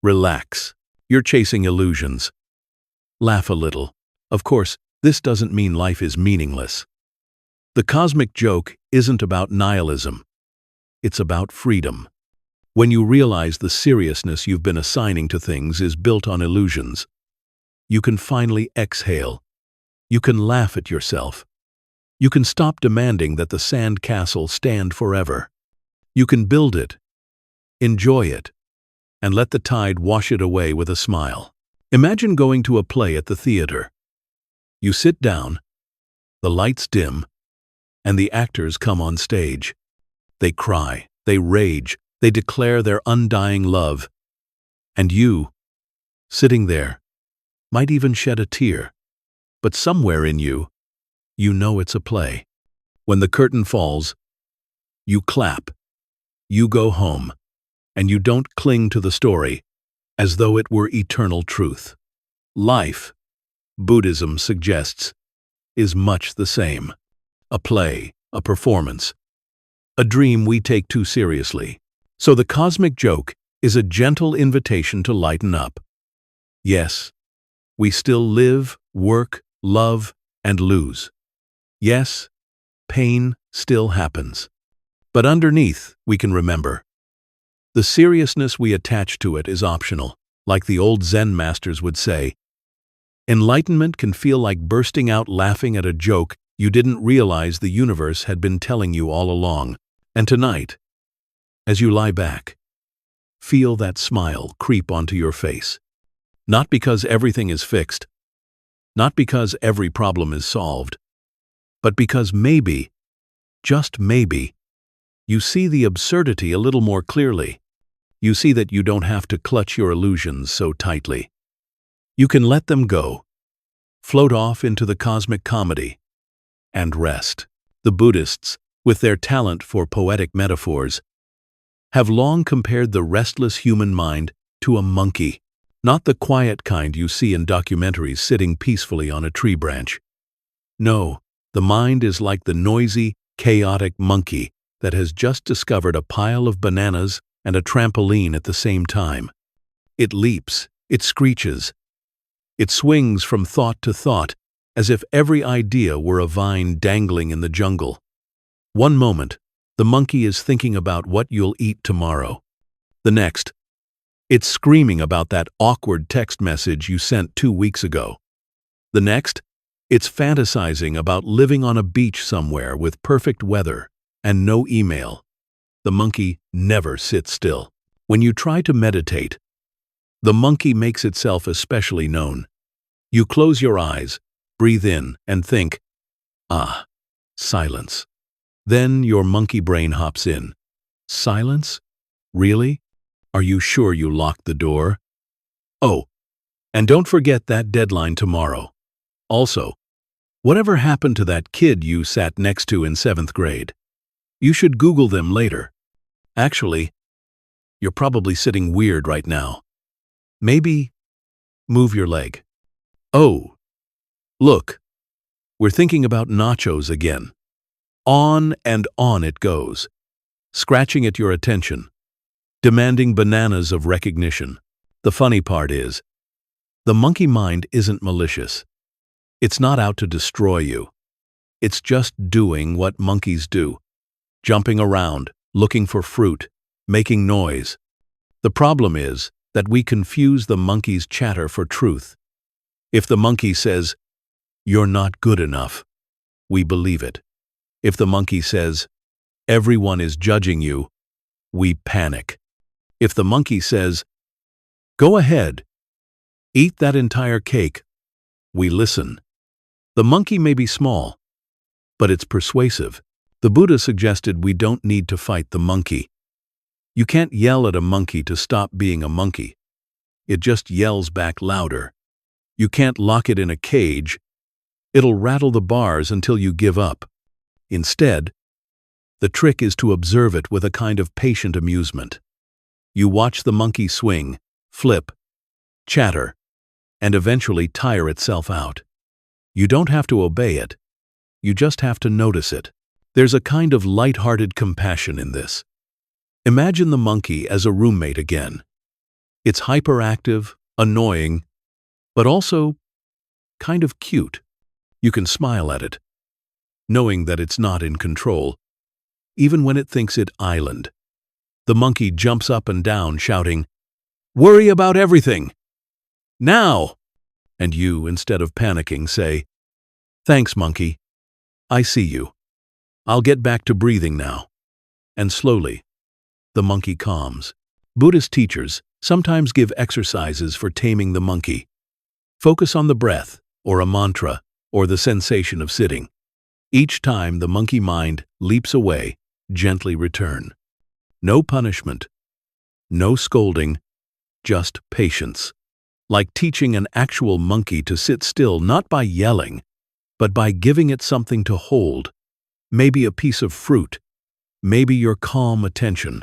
"Relax, you're chasing illusions. Laugh a little." Of course, this doesn't mean life is meaningless. The cosmic joke isn't about nihilism. It's about freedom. When you realize the seriousness you've been assigning to things is built on illusions, you can finally exhale. You can laugh at yourself. You can stop demanding that the sand castle stand forever. You can build it, enjoy it, and let the tide wash it away with a smile. Imagine going to a play at the theater. You sit down, the lights dim, and the actors come on stage. They cry, they rage, they declare their undying love. And you, sitting there, might even shed a tear. But somewhere in you, you know it's a play. When the curtain falls, you clap, you go home, and you don't cling to the story as though it were eternal truth. Life, Buddhism suggests, is much the same. A play, a performance, a dream we take too seriously. So the cosmic joke is a gentle invitation to lighten up. Yes, we still live, work, love, and lose. Yes, pain still happens. But underneath, we can remember, the seriousness we attach to it is optional. Like the old Zen masters would say, enlightenment can feel like bursting out laughing at a joke you didn't realize the universe had been telling you all along. And tonight, as you lie back, feel that smile creep onto your face. Not because everything is fixed, not because every problem is solved, but because maybe, just maybe, you see the absurdity a little more clearly. You see that you don't have to clutch your illusions so tightly. You can let them go, float off into the cosmic comedy, and rest. The Buddhists, with their talent for poetic metaphors, have long compared the restless human mind to a monkey, not the quiet kind you see in documentaries sitting peacefully on a tree branch. No, the mind is like the noisy, chaotic monkey that has just discovered a pile of bananas and a trampoline at the same time. It leaps, it screeches, it swings from thought to thought as if every idea were a vine dangling in the jungle. One moment, the monkey is thinking about what you'll eat tomorrow. The next, it's screaming about that awkward text message you sent 2 weeks ago. The next, it's fantasizing about living on a beach somewhere with perfect weather and no email. The monkey never sits still. When you try to meditate, the monkey makes itself especially known. You close your eyes, breathe in, and think, ah, silence. Then your monkey brain hops in. Silence? Really? Are you sure you locked the door? Oh, and don't forget that deadline tomorrow. Also, whatever happened to that kid you sat next to in 7th grade? You should Google them later. Actually, you're probably sitting weird right now. Maybe move your leg. Oh, look, we're thinking about nachos again. On and on it goes, scratching at your attention, demanding bananas of recognition. The funny part is, the monkey mind isn't malicious. It's not out to destroy you. It's just doing what monkeys do, jumping around, looking for fruit, making noise. The problem is that we confuse the monkey's chatter for truth. If the monkey says, "You're not good enough," we believe it. If the monkey says, "Everyone is judging you," we panic. If the monkey says, "Go ahead, eat that entire cake," we listen. The monkey may be small, but it's persuasive. The Buddha suggested we don't need to fight the monkey. You can't yell at a monkey to stop being a monkey. It just yells back louder. You can't lock it in a cage. It'll rattle the bars until you give up. Instead, the trick is to observe it with a kind of patient amusement. You watch the monkey swing, flip, chatter, and eventually tire itself out. You don't have to obey it. You just have to notice it. There's a kind of light-hearted compassion in this. Imagine the monkey as a roommate again. It's hyperactive, annoying, but also kind of cute. You can smile at it, knowing that it's not in control, even when it thinks it island. The monkey jumps up and down, shouting, "Worry about everything! Now!" And you, instead of panicking, say, "Thanks, monkey. I see you. I'll get back to breathing now." And slowly, the monkey calms. Buddhist teachers, sometimes give exercises for taming the monkey. Focus on the breath, or a mantra, or the sensation of sitting. Each time the monkey mind leaps away, gently return. No punishment, no scolding, just patience. Like teaching an actual monkey to sit still, not by yelling, but by giving it something to hold. Maybe a piece of fruit, maybe your calm attention.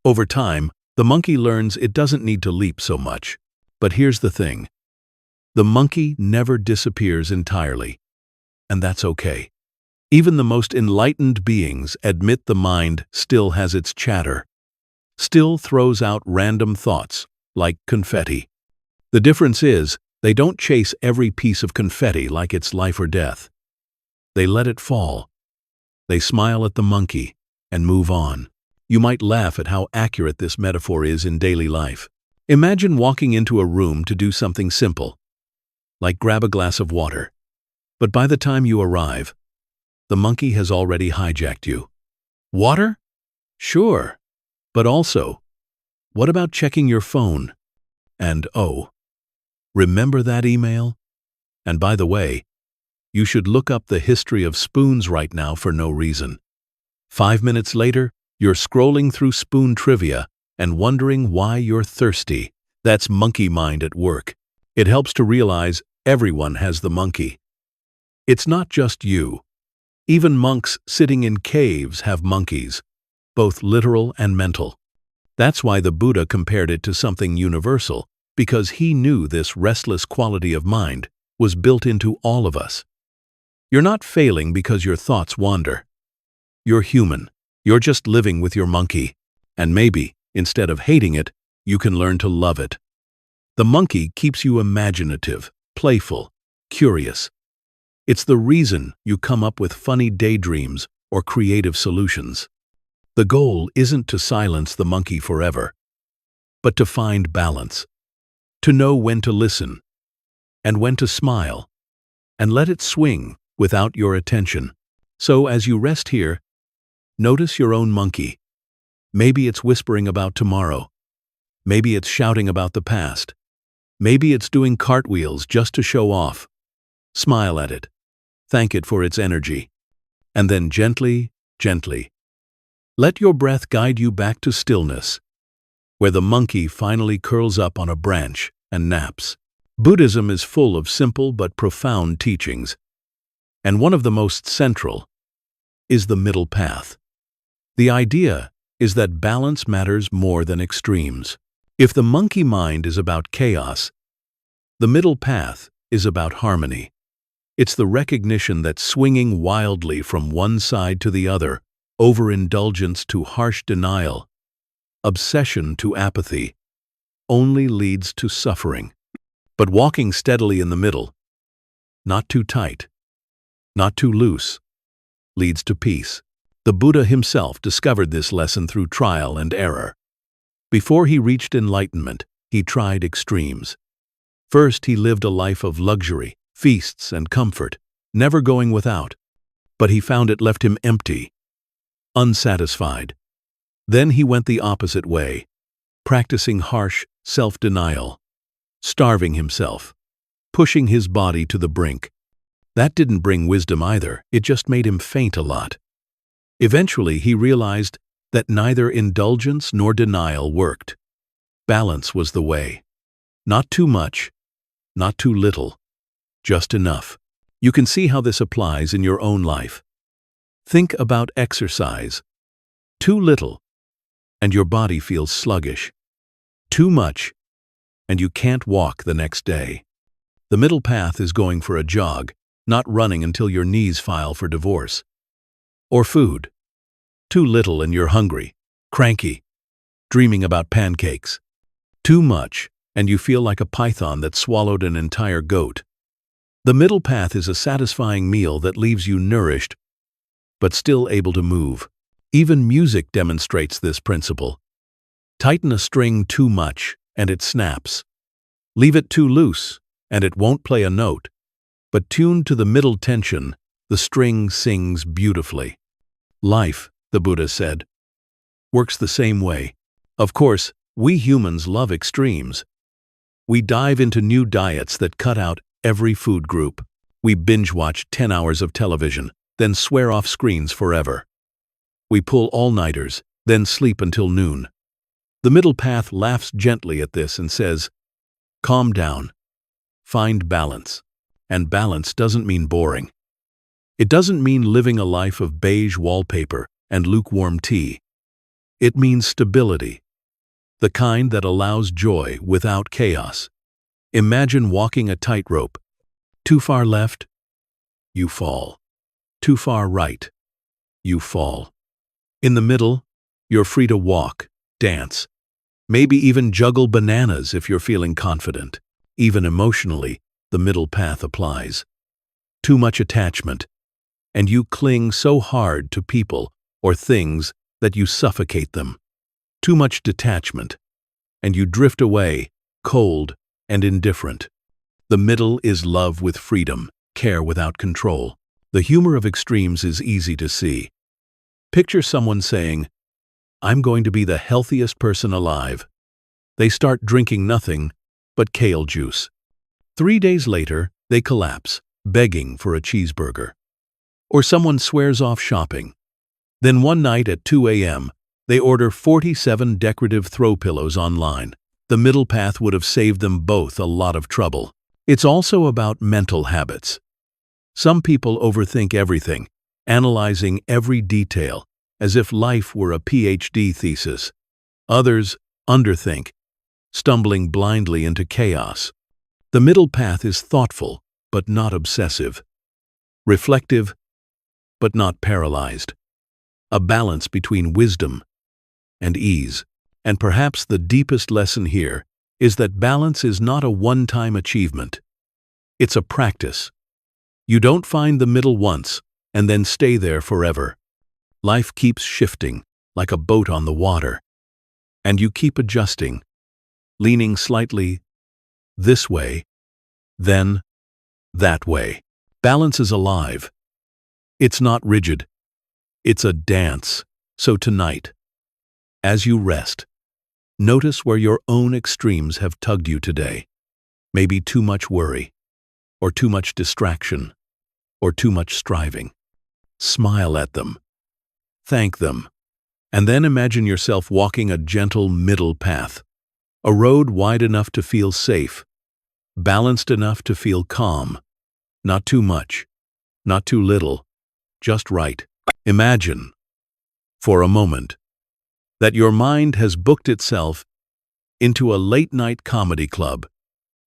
Over time, the monkey learns it doesn't need to leap so much. But here's the thing. The monkey never disappears entirely, and that's okay. Even the most enlightened beings admit the mind still has its chatter, still throws out random thoughts, like confetti. The difference is, they don't chase every piece of confetti like it's life or death. They let it fall. They smile at the monkey and move on. You might laugh at how accurate this metaphor is in daily life. Imagine walking into a room to do something simple, like grab a glass of water. But by the time you arrive, the monkey has already hijacked you. Water? Sure. But also, what about checking your phone? And oh, remember that email? And by the way, you should look up the history of spoons right now for no reason. 5 minutes later, you're scrolling through spoon trivia and wondering why you're thirsty. That's monkey mind at work. It helps to realize everyone has the monkey. It's not just you. Even monks sitting in caves have monkeys, both literal and mental. That's why the Buddha compared it to something universal, because he knew this restless quality of mind was built into all of us. You're not failing because your thoughts wander. You're human. You're just living with your monkey. And maybe, instead of hating it, you can learn to love it. The monkey keeps you imaginative, playful, curious. It's the reason you come up with funny daydreams or creative solutions. The goal isn't to silence the monkey forever, but to find balance, to know when to listen and when to smile, and let it swing without your attention. So as you rest here, notice your own monkey. Maybe it's whispering about tomorrow. Maybe it's shouting about the past. Maybe it's doing cartwheels just to show off. Smile at it. Thank it for its energy. And then gently, gently, let your breath guide you back to stillness, where the monkey finally curls up on a branch and naps. Buddhism is full of simple but profound teachings, and one of the most central is the middle path. The idea is that balance matters more than extremes. If the monkey mind is about chaos, the middle path is about harmony. It's the recognition that swinging wildly from one side to the other, overindulgence to harsh denial, obsession to apathy, only leads to suffering. But walking steadily in the middle, not too tight, not too loose, leads to peace. The Buddha himself discovered this lesson through trial and error. Before he reached enlightenment, he tried extremes. First, he lived a life of luxury, feasts and comfort, never going without. But he found it left him empty, unsatisfied. Then he went the opposite way, practicing harsh self-denial, starving himself, pushing his body to the brink. That didn't bring wisdom either, it just made him faint a lot. Eventually, he realized that neither indulgence nor denial worked. Balance was the way. Not too much, not too little, just enough. You can see how this applies in your own life. Think about exercise. Too little, and your body feels sluggish. Too much, and you can't walk the next day. The middle path is going for a jog, not running until your knees file for divorce. Or food. Too little and you're hungry, cranky, dreaming about pancakes. Too much, and you feel like a python that swallowed an entire goat. The middle path is a satisfying meal that leaves you nourished, but still able to move. Even music demonstrates this principle. Tighten a string too much, and it snaps. Leave it too loose, and it won't play a note. But tuned to the middle tension, the string sings beautifully. Life, the Buddha said, works the same way. Of course, We humans love extremes. We dive into new diets that cut out every food group. We binge-watch 10 hours of television, then swear off screens forever. We pull all-nighters, then sleep until noon. The middle path laughs gently at this and says, "Calm down. Find balance." And balance doesn't mean boring. It doesn't mean living a life of beige wallpaper and lukewarm tea. It means stability, the kind that allows joy without chaos. Imagine walking a tightrope. Too far left, you fall. Too far right, you fall. In the middle, you're free to walk, dance, maybe even juggle bananas if you're feeling confident. Even emotionally, the middle path applies. Too much attachment, and you cling so hard to people or things that you suffocate them. Too much detachment, and you drift away, cold and indifferent. The middle is love with freedom, care without control. The humor of extremes is easy to see. Picture someone saying, "I'm going to be the healthiest person alive." They start drinking nothing but kale juice. 3 days later, they collapse, begging for a cheeseburger. Or someone swears off shopping. Then one night at 2 a.m., they order 47 decorative throw pillows online. The middle path would have saved them both a lot of trouble. It's also about mental habits. Some people overthink everything, analyzing every detail, as if life were a PhD thesis. Others underthink, stumbling blindly into chaos. The middle path is thoughtful, but not obsessive. Reflective, but not paralyzed. A balance between wisdom and ease. And perhaps the deepest lesson here is that balance is not a one-time achievement. It's a practice. You don't find the middle once and then stay there forever. Life keeps shifting like a boat on the water. And you keep adjusting, leaning slightly this way, then that way. Balance is alive. It's not rigid. It's a dance. So tonight, as you rest, notice where your own extremes have tugged you today. Maybe too much worry, or too much distraction, or too much striving. Smile at them. Thank them. And then imagine yourself walking a gentle middle path. A road wide enough to feel safe, balanced enough to feel calm. Not too much, not too little, just right. Imagine, for a moment, that your mind has booked itself into a late-night comedy club.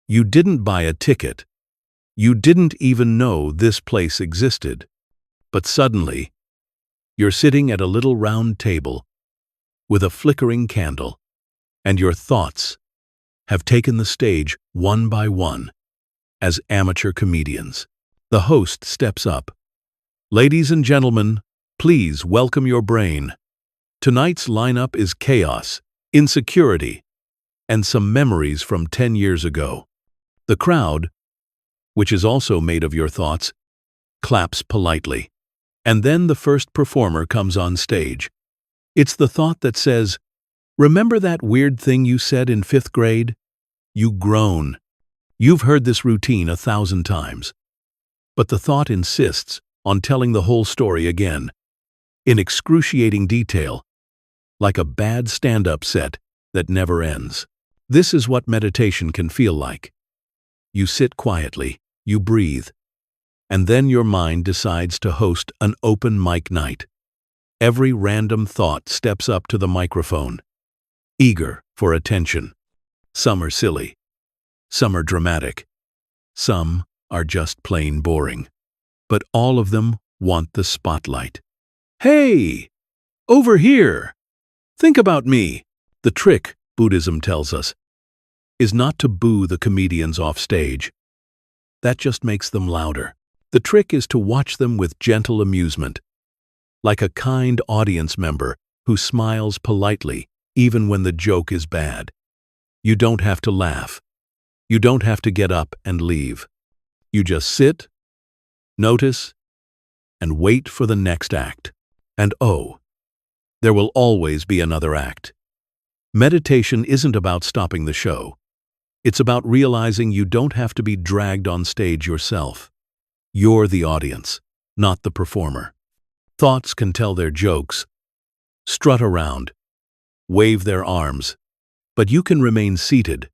You didn't buy a ticket. You didn't even know this place existed. But suddenly, you're sitting at a little round table with a flickering candle, and your thoughts have taken the stage one by one as amateur comedians. The host steps up. "Ladies and gentlemen, please welcome your brain. Tonight's lineup is chaos, insecurity, and some memories from 10 years ago." The crowd, which is also made of your thoughts, claps politely. And then the first performer comes on stage. It's the thought that says, "Remember that weird thing you said in 5th grade?" You groan. You've heard this routine 1,000 times. But the thought insists on telling the whole story again, in excruciating detail, like a bad stand-up set that never ends. This is what meditation can feel like. You sit quietly, you breathe, and then your mind decides to host an open mic night. Every random thought steps up to the microphone, eager for attention. Some are silly, some are dramatic, some are just plain boring. But all of them want the spotlight. "Hey! Over here! Think about me!" The trick, Buddhism tells us, is not to boo the comedians off stage. That just makes them louder. The trick is to watch them with gentle amusement, like a kind audience member who smiles politely even when the joke is bad. You don't have to laugh. You don't have to get up and leave. You just sit, notice, and wait for the next act. And oh, there will always be another act. Meditation isn't about stopping the show. It's about realizing you don't have to be dragged on stage yourself. You're the audience, not the performer. Thoughts can tell their jokes, strut around, wave their arms, but you can remain seated,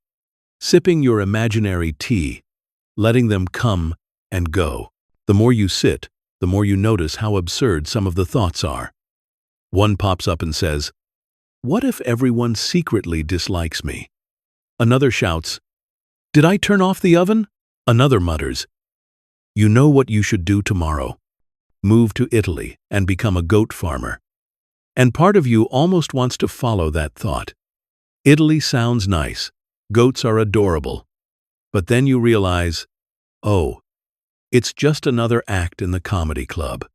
sipping your imaginary tea, letting them come and go. The more you sit, the more you notice how absurd some of the thoughts are. One pops up and says, "What if everyone secretly dislikes me?" Another shouts, "Did I turn off the oven?" Another mutters, "You know what you should do tomorrow? Move to Italy and become a goat farmer." And part of you almost wants to follow that thought. Italy sounds nice, goats are adorable, but then you realize, oh, it's just another act in the comedy club.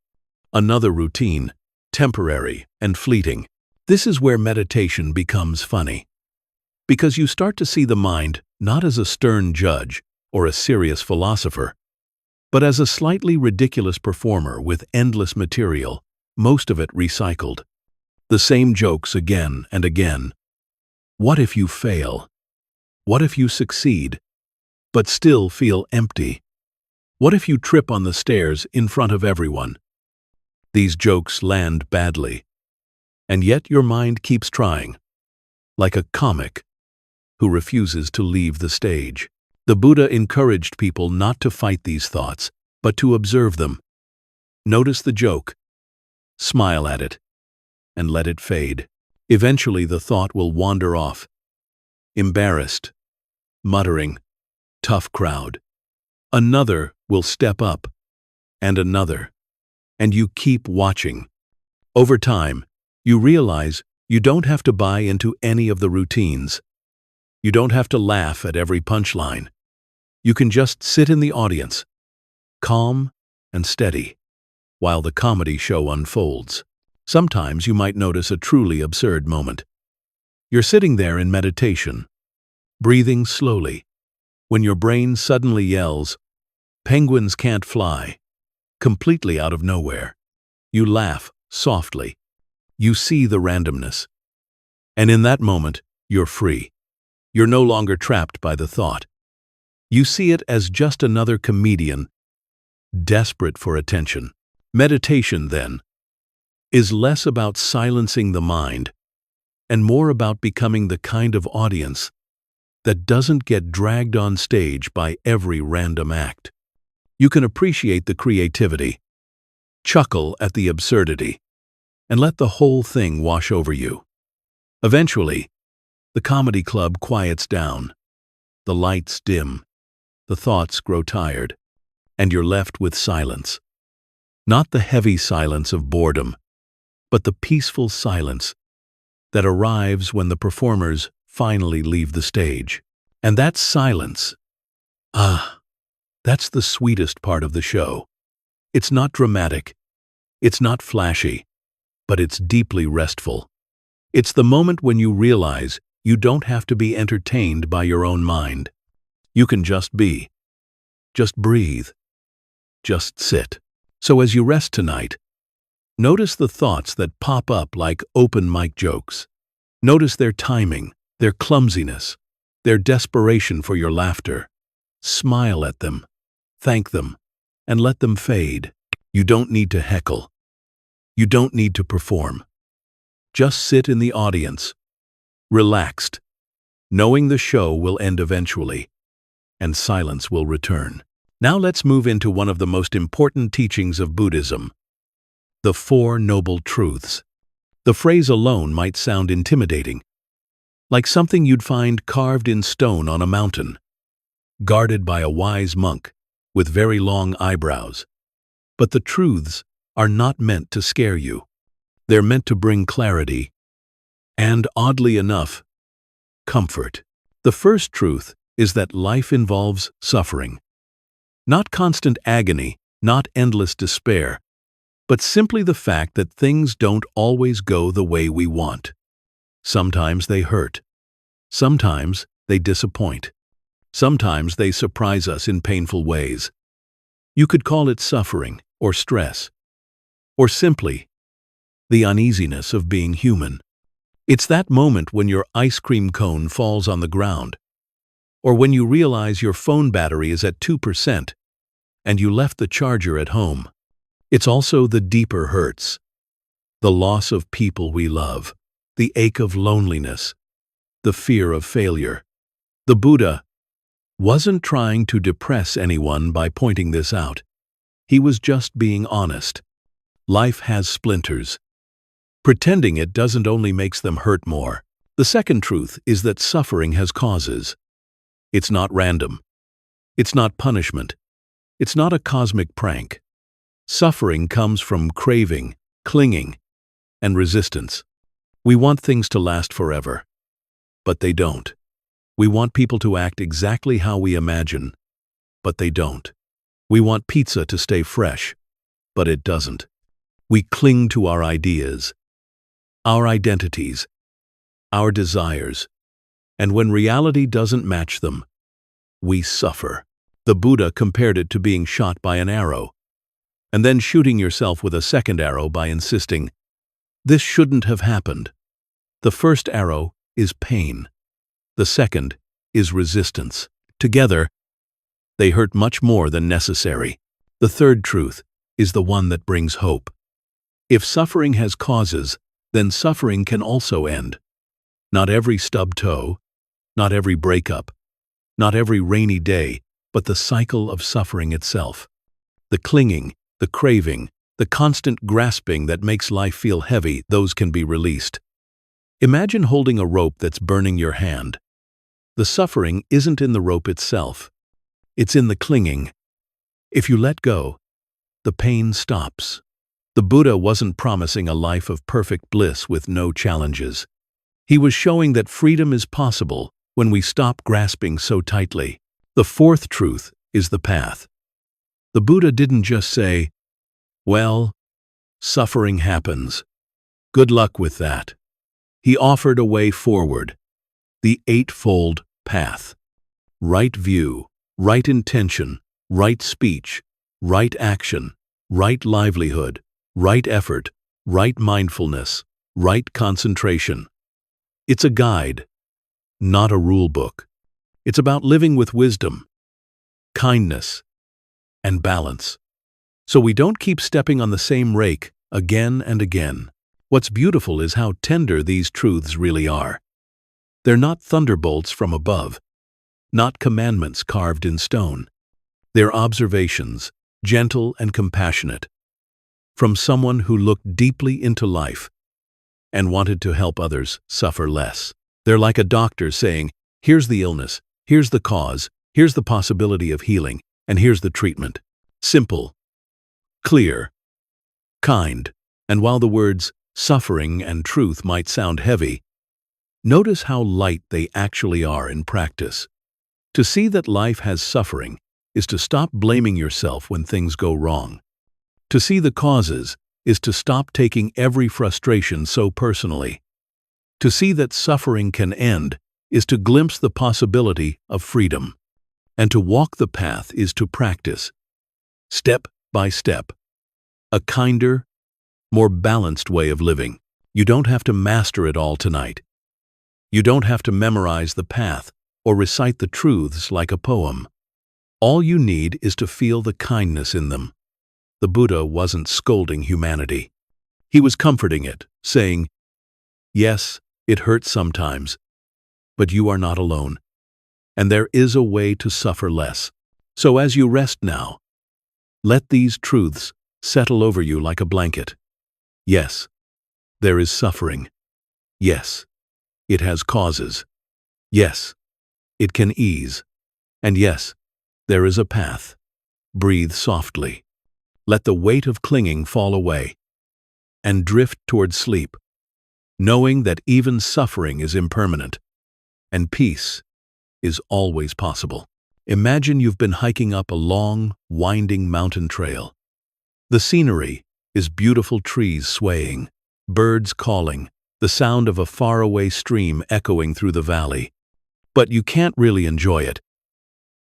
Another routine, temporary and fleeting. This is where meditation becomes funny. Because you start to see the mind not as a stern judge or a serious philosopher, but as a slightly ridiculous performer with endless material, most of it recycled. The same jokes again and again. What if you fail? What if you succeed, but still feel empty? What if you trip on the stairs in front of everyone? These jokes land badly, and yet your mind keeps trying, like a comic who refuses to leave the stage. The Buddha encouraged people not to fight these thoughts, but to observe them. Notice the joke, smile at it, and let it fade. Eventually the thought will wander off, embarrassed, muttering, "Tough crowd." Another will step up, and another, and you keep watching. Over time, you realize you don't have to buy into any of the routines. You don't have to laugh at every punchline. You can just sit in the audience, calm and steady, while the comedy show unfolds. Sometimes you might notice a truly absurd moment. You're sitting there in meditation, breathing slowly, when your brain suddenly yells, "Penguins can't fly," completely out of nowhere. You laugh softly. You see the randomness. And in that moment, you're free. You're no longer trapped by the thought. You see it as just another comedian, desperate for attention. Meditation, then, is less about silencing the mind and more about becoming the kind of audience that doesn't get dragged on stage by every random act. You can appreciate the creativity, chuckle at the absurdity, and let the whole thing wash over you. Eventually, the comedy club quiets down, the lights dim, the thoughts grow tired, and you're left with silence. Not the heavy silence of boredom, but the peaceful silence that arrives when the performers finally leave the stage. And that silence, that's the sweetest part of the show. It's not dramatic, it's not flashy, but it's deeply restful. It's the moment when you realize you don't have to be entertained by your own mind. You can just be, just breathe, just sit. So as you rest tonight, notice the thoughts that pop up like open mic jokes. Notice their timing, their clumsiness, their desperation for your laughter. Smile at them, thank them, and let them fade. You don't need to heckle. You don't need to perform. Just sit in the audience, relaxed, knowing the show will end eventually, and silence will return. Now let's move into one of the most important teachings of Buddhism, the Four Noble Truths. The phrase alone might sound intimidating, like something you'd find carved in stone on a mountain, guarded by a wise monk with very long eyebrows. But the truths are not meant to scare you. They're meant to bring clarity and, oddly enough, comfort. The first truth is that life involves suffering. Not constant agony, not endless despair, but simply the fact that things don't always go the way we want. Sometimes they hurt. Sometimes they disappoint. Sometimes they surprise us in painful ways. You could call it suffering or stress, or simply the uneasiness of being human. It's that moment when your ice cream cone falls on the ground, or when you realize your phone battery is at 2% and you left the charger at home. It's also the deeper hurts, the loss of people we love, the ache of loneliness, the fear of failure. The Buddha wasn't trying to depress anyone by pointing this out. He was just being honest. Life has splinters. Pretending it doesn't only makes them hurt more. The second truth is that suffering has causes. It's not random. It's not punishment. It's not a cosmic prank. Suffering comes from craving, clinging, and resistance. We want things to last forever, but they don't. We want people to act exactly how we imagine, but they don't. We want pizza to stay fresh, but it doesn't. We cling to our ideas, our identities, our desires, and when reality doesn't match them, we suffer. The Buddha compared it to being shot by an arrow, and then shooting yourself with a second arrow by insisting, "This shouldn't have happened." The first arrow is pain. The second is resistance. Together, they hurt much more than necessary. The third truth is the one that brings hope. If suffering has causes, then suffering can also end. Not every stubbed toe, not every breakup, not every rainy day, but the cycle of suffering itself. The clinging, the craving, the constant grasping that makes life feel heavy, those can be released. Imagine holding a rope that's burning your hand. The suffering isn't in the rope itself. It's in the clinging. If you let go, the pain stops. The Buddha wasn't promising a life of perfect bliss with no challenges. He was showing that freedom is possible when we stop grasping so tightly. The fourth truth is the path. The Buddha didn't just say, "Well, suffering happens. Good luck with that." He offered a way forward, the eightfold path. Right view, right intention, right speech, right action, right livelihood, right effort, right mindfulness, right concentration. It's a guide, not a rule book. It's about living with wisdom, kindness, and balance, so we don't keep stepping on the same rake again and again. What's beautiful is how tender these truths really are. They're not thunderbolts from above, not commandments carved in stone. They're observations, gentle and compassionate, from someone who looked deeply into life and wanted to help others suffer less. They're like a doctor saying, "Here's the illness, here's the cause, here's the possibility of healing, and here's the treatment." Simple, clear, kind. And while the words suffering and truth might sound heavy, notice how light they actually are in practice. To see that life has suffering is to stop blaming yourself when things go wrong. To see the causes is to stop taking every frustration so personally. To see that suffering can end is to glimpse the possibility of freedom. And to walk the path is to practice, step by step, a kinder, more balanced way of living. You don't have to master it all tonight. You don't have to memorize the path or recite the truths like a poem. All you need is to feel the kindness in them. The Buddha wasn't scolding humanity. He was comforting it, saying, "Yes, it hurts sometimes, but you are not alone, and there is a way to suffer less. So as you rest now, let these truths settle over you like a blanket. Yes, there is suffering. Yes, it has causes. Yes, it can ease. And yes, there is a path. Breathe softly. Let the weight of clinging fall away and drift toward sleep, knowing that even suffering is impermanent and peace is always possible." Imagine you've been hiking up a long, winding mountain trail. The scenery is beautiful trees swaying, birds calling, the sound of a faraway stream echoing through the valley. But you can't really enjoy it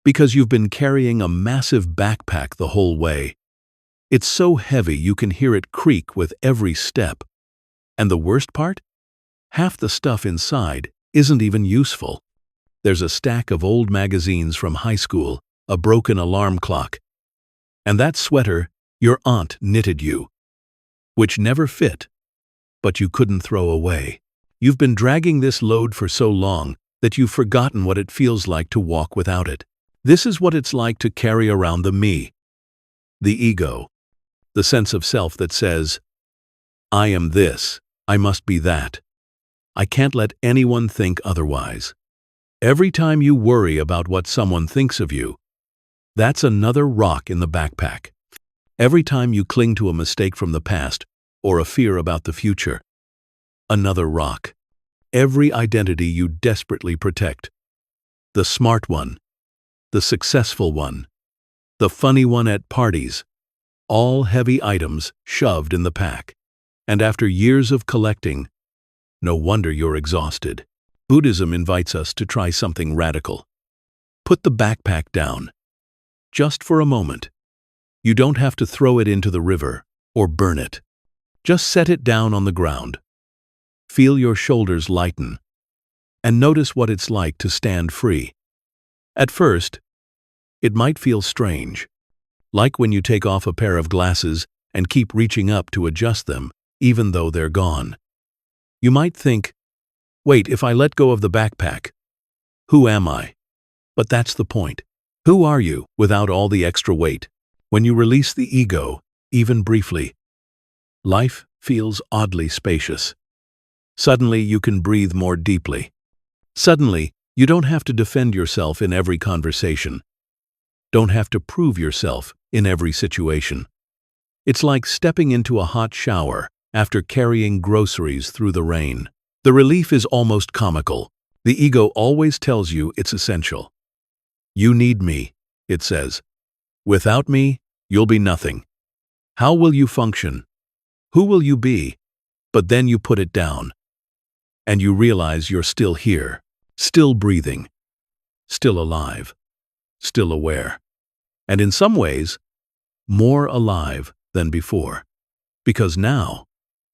because you've been carrying a massive backpack the whole way. It's so heavy you can hear it creak with every step. And the worst part? Half the stuff inside isn't even useful. There's a stack of old magazines from high school, a broken alarm clock, and that sweater your aunt knitted you, which never fit, but you couldn't throw away. You've been dragging this load for so long that you've forgotten what it feels like to walk without it. This is what it's like to carry around the me, the ego, the sense of self that says, I am this, I must be that. I can't let anyone think otherwise. Every time you worry about what someone thinks of you, that's another rock in the backpack. Every time you cling to a mistake from the past or a fear about the future, another rock. Every identity you desperately protect. The smart one, the successful one, the funny one at parties, all heavy items shoved in the pack. And after years of collecting, no wonder you're exhausted. Buddhism invites us to try something radical. Put the backpack down. Just for a moment. You don't have to throw it into the river or burn it. Just set it down on the ground. Feel your shoulders lighten, and notice what it's like to stand free. At first, it might feel strange, like when you take off a pair of glasses and keep reaching up to adjust them, even though they're gone. You might think, wait, if I let go of the backpack, who am I? But that's the point. Who are you without all the extra weight? When you release the ego, even briefly, life feels oddly spacious. Suddenly you can breathe more deeply. Suddenly, you don't have to defend yourself in every conversation. Don't have to prove yourself in every situation. It's like stepping into a hot shower after carrying groceries through the rain. The relief is almost comical. The ego always tells you it's essential. You need me, it says. Without me, you'll be nothing. How will you function? Who will you be? But then you put it down, and you realize you're still here, still breathing, still alive, still aware, and in some ways, more alive than before. Because now,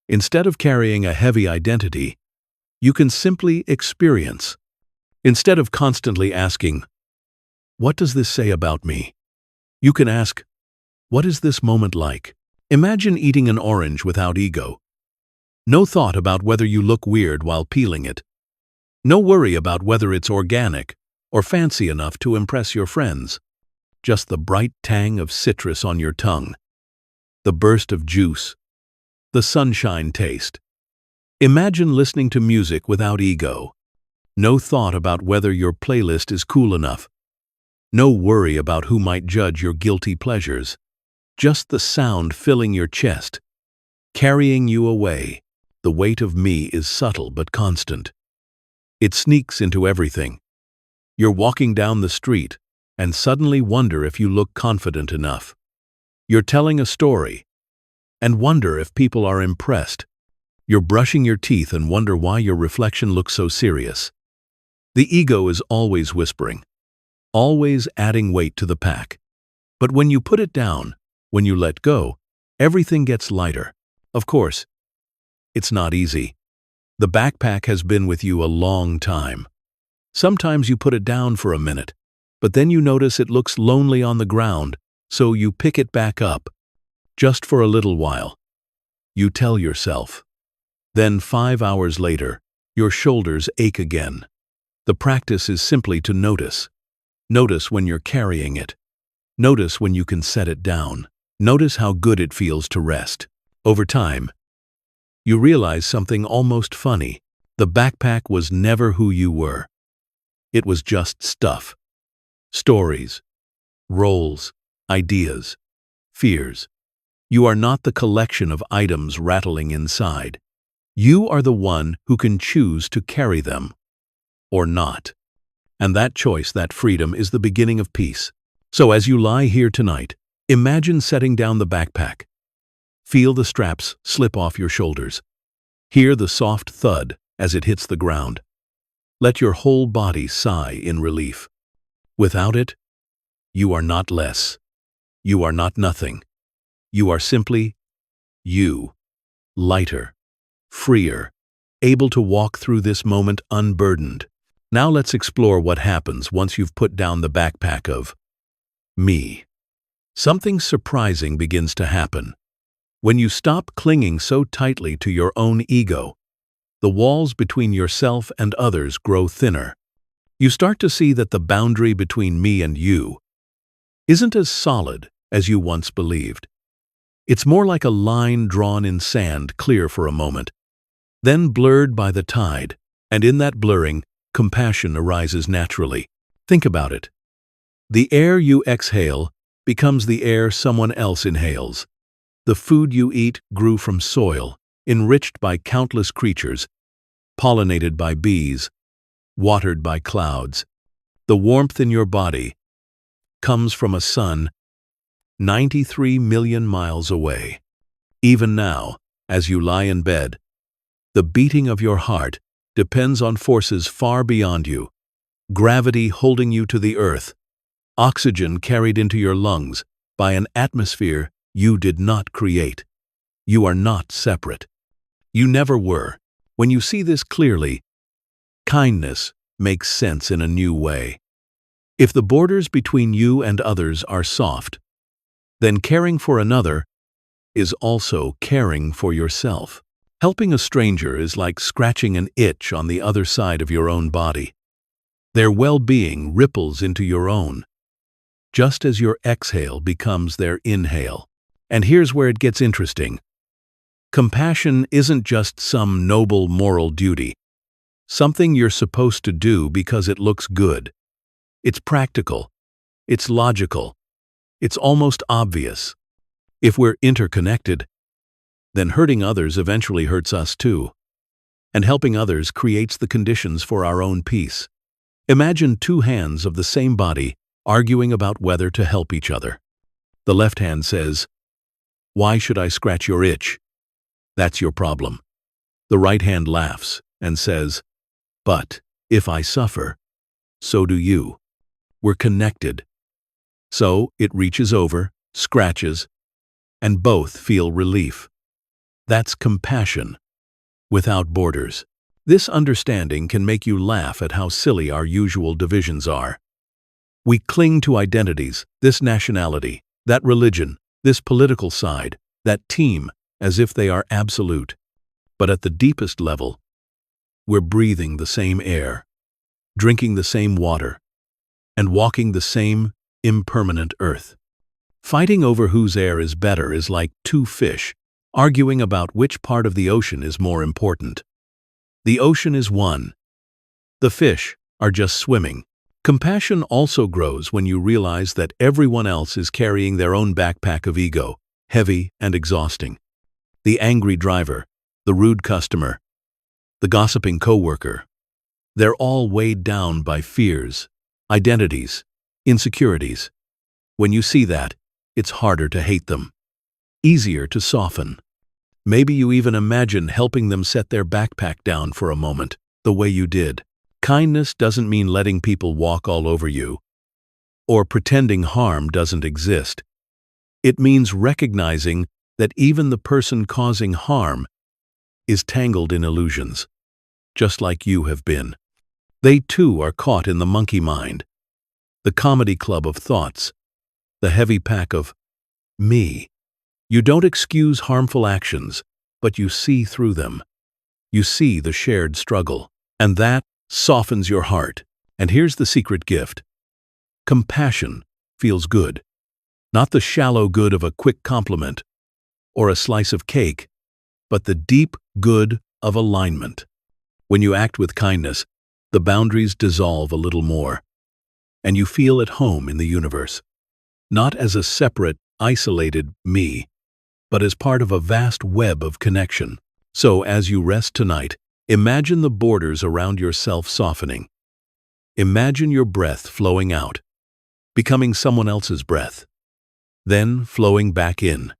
instead of carrying a heavy identity, you can simply experience. Instead of constantly asking, what does this say about me? You can ask, what is this moment like? Imagine eating an orange without ego. No thought about whether you look weird while peeling it. No worry about whether it's organic or fancy enough to impress your friends. Just the bright tang of citrus on your tongue, the burst of juice, the sunshine taste. Imagine listening to music without ego. No thought about whether your playlist is cool enough. No worry about who might judge your guilty pleasures. Just the sound filling your chest, carrying you away. The weight of me is subtle but constant. It sneaks into everything. You're walking down the street and suddenly wonder if you look confident enough. You're telling a story and wonder if people are impressed. You're brushing your teeth and wonder why your reflection looks so serious. The ego is always whispering, always adding weight to the pack. But when you put it down, when you let go, everything gets lighter. Of course, it's not easy. The backpack has been with you a long time. Sometimes you put it down for a minute, but then you notice it looks lonely on the ground, so you pick it back up. Just for a little while. You tell yourself. Then 5 hours later, your shoulders ache again. The practice is simply to notice. Notice when you're carrying it. Notice when you can set it down. Notice how good it feels to rest. Over time, you realize something almost funny. The backpack was never who you were. It was just stuff. Stories, roles, ideas, fears. You are not the collection of items rattling inside. You are the one who can choose to carry them, or not. And that choice, that freedom, is the beginning of peace. So as you lie here tonight, imagine setting down the backpack. Feel the straps slip off your shoulders. Hear the soft thud as it hits the ground. Let your whole body sigh in relief. Without it, you are not less. You are not nothing. You are simply you, lighter, freer, able to walk through this moment unburdened. Now let's explore what happens once you've put down the backpack of me. Something surprising begins to happen. When you stop clinging so tightly to your own ego, the walls between yourself and others grow thinner. You start to see that the boundary between me and you isn't as solid as you once believed. It's more like a line drawn in sand, clear for a moment, then blurred by the tide, and in that blurring, compassion arises naturally. Think about it. The air you exhale becomes the air someone else inhales. The food you eat grew from soil, enriched by countless creatures, pollinated by bees, watered by clouds. The warmth in your body comes from a sun 93 million miles away. Even now, as you lie in bed, the beating of your heart depends on forces far beyond you. Gravity holding you to the earth, oxygen carried into your lungs by an atmosphere you did not create. You are not separate. You never were. When you see this clearly, kindness makes sense in a new way. If the borders between you and others are soft, then caring for another is also caring for yourself. Helping a stranger is like scratching an itch on the other side of your own body. Their well-being ripples into your own, just as your exhale becomes their inhale. And here's where it gets interesting. Compassion isn't just some noble moral duty, something you're supposed to do because it looks good. It's practical. It's logical. It's almost obvious. If we're interconnected, then hurting others eventually hurts us too. And helping others creates the conditions for our own peace. Imagine two hands of the same body arguing about whether to help each other. The left hand says, "Why should I scratch your itch? That's your problem." The right hand laughs and says, "But if I suffer, so do you. We're connected." So it reaches over, scratches, and both feel relief. That's compassion, without borders. This understanding can make you laugh at how silly our usual divisions are. We cling to identities, this nationality, that religion, this political side, that team, as if they are absolute. But at the deepest level, we're breathing the same air, drinking the same water, and walking the same impermanent earth. Fighting over whose air is better is like two fish arguing about which part of the ocean is more important. The ocean is one. The fish are just swimming. Compassion also grows when you realize that everyone else is carrying their own backpack of ego, heavy and exhausting. The angry driver, the rude customer, the gossiping coworker, they're all weighed down by fears, identities, insecurities. When you see that, it's harder to hate them, easier to soften. Maybe you even imagine helping them set their backpack down for a moment, the way you did. Kindness doesn't mean letting people walk all over you, or pretending harm doesn't exist. It means recognizing that even the person causing harm is tangled in illusions, just like you have been. They too are caught in the monkey mind, the comedy club of thoughts, the heavy pack of me. You don't excuse harmful actions, but you see through them. You see the shared struggle, and that softens your heart. And here's the secret gift. Compassion feels good. Not the shallow good of a quick compliment or a slice of cake, but the deep good of alignment. When you act with kindness, the boundaries dissolve a little more, and you feel at home in the universe. Not as a separate, isolated me, but as part of a vast web of connection. So as you rest tonight, imagine the borders around yourself softening. Imagine your breath flowing out, becoming someone else's breath, then flowing back in.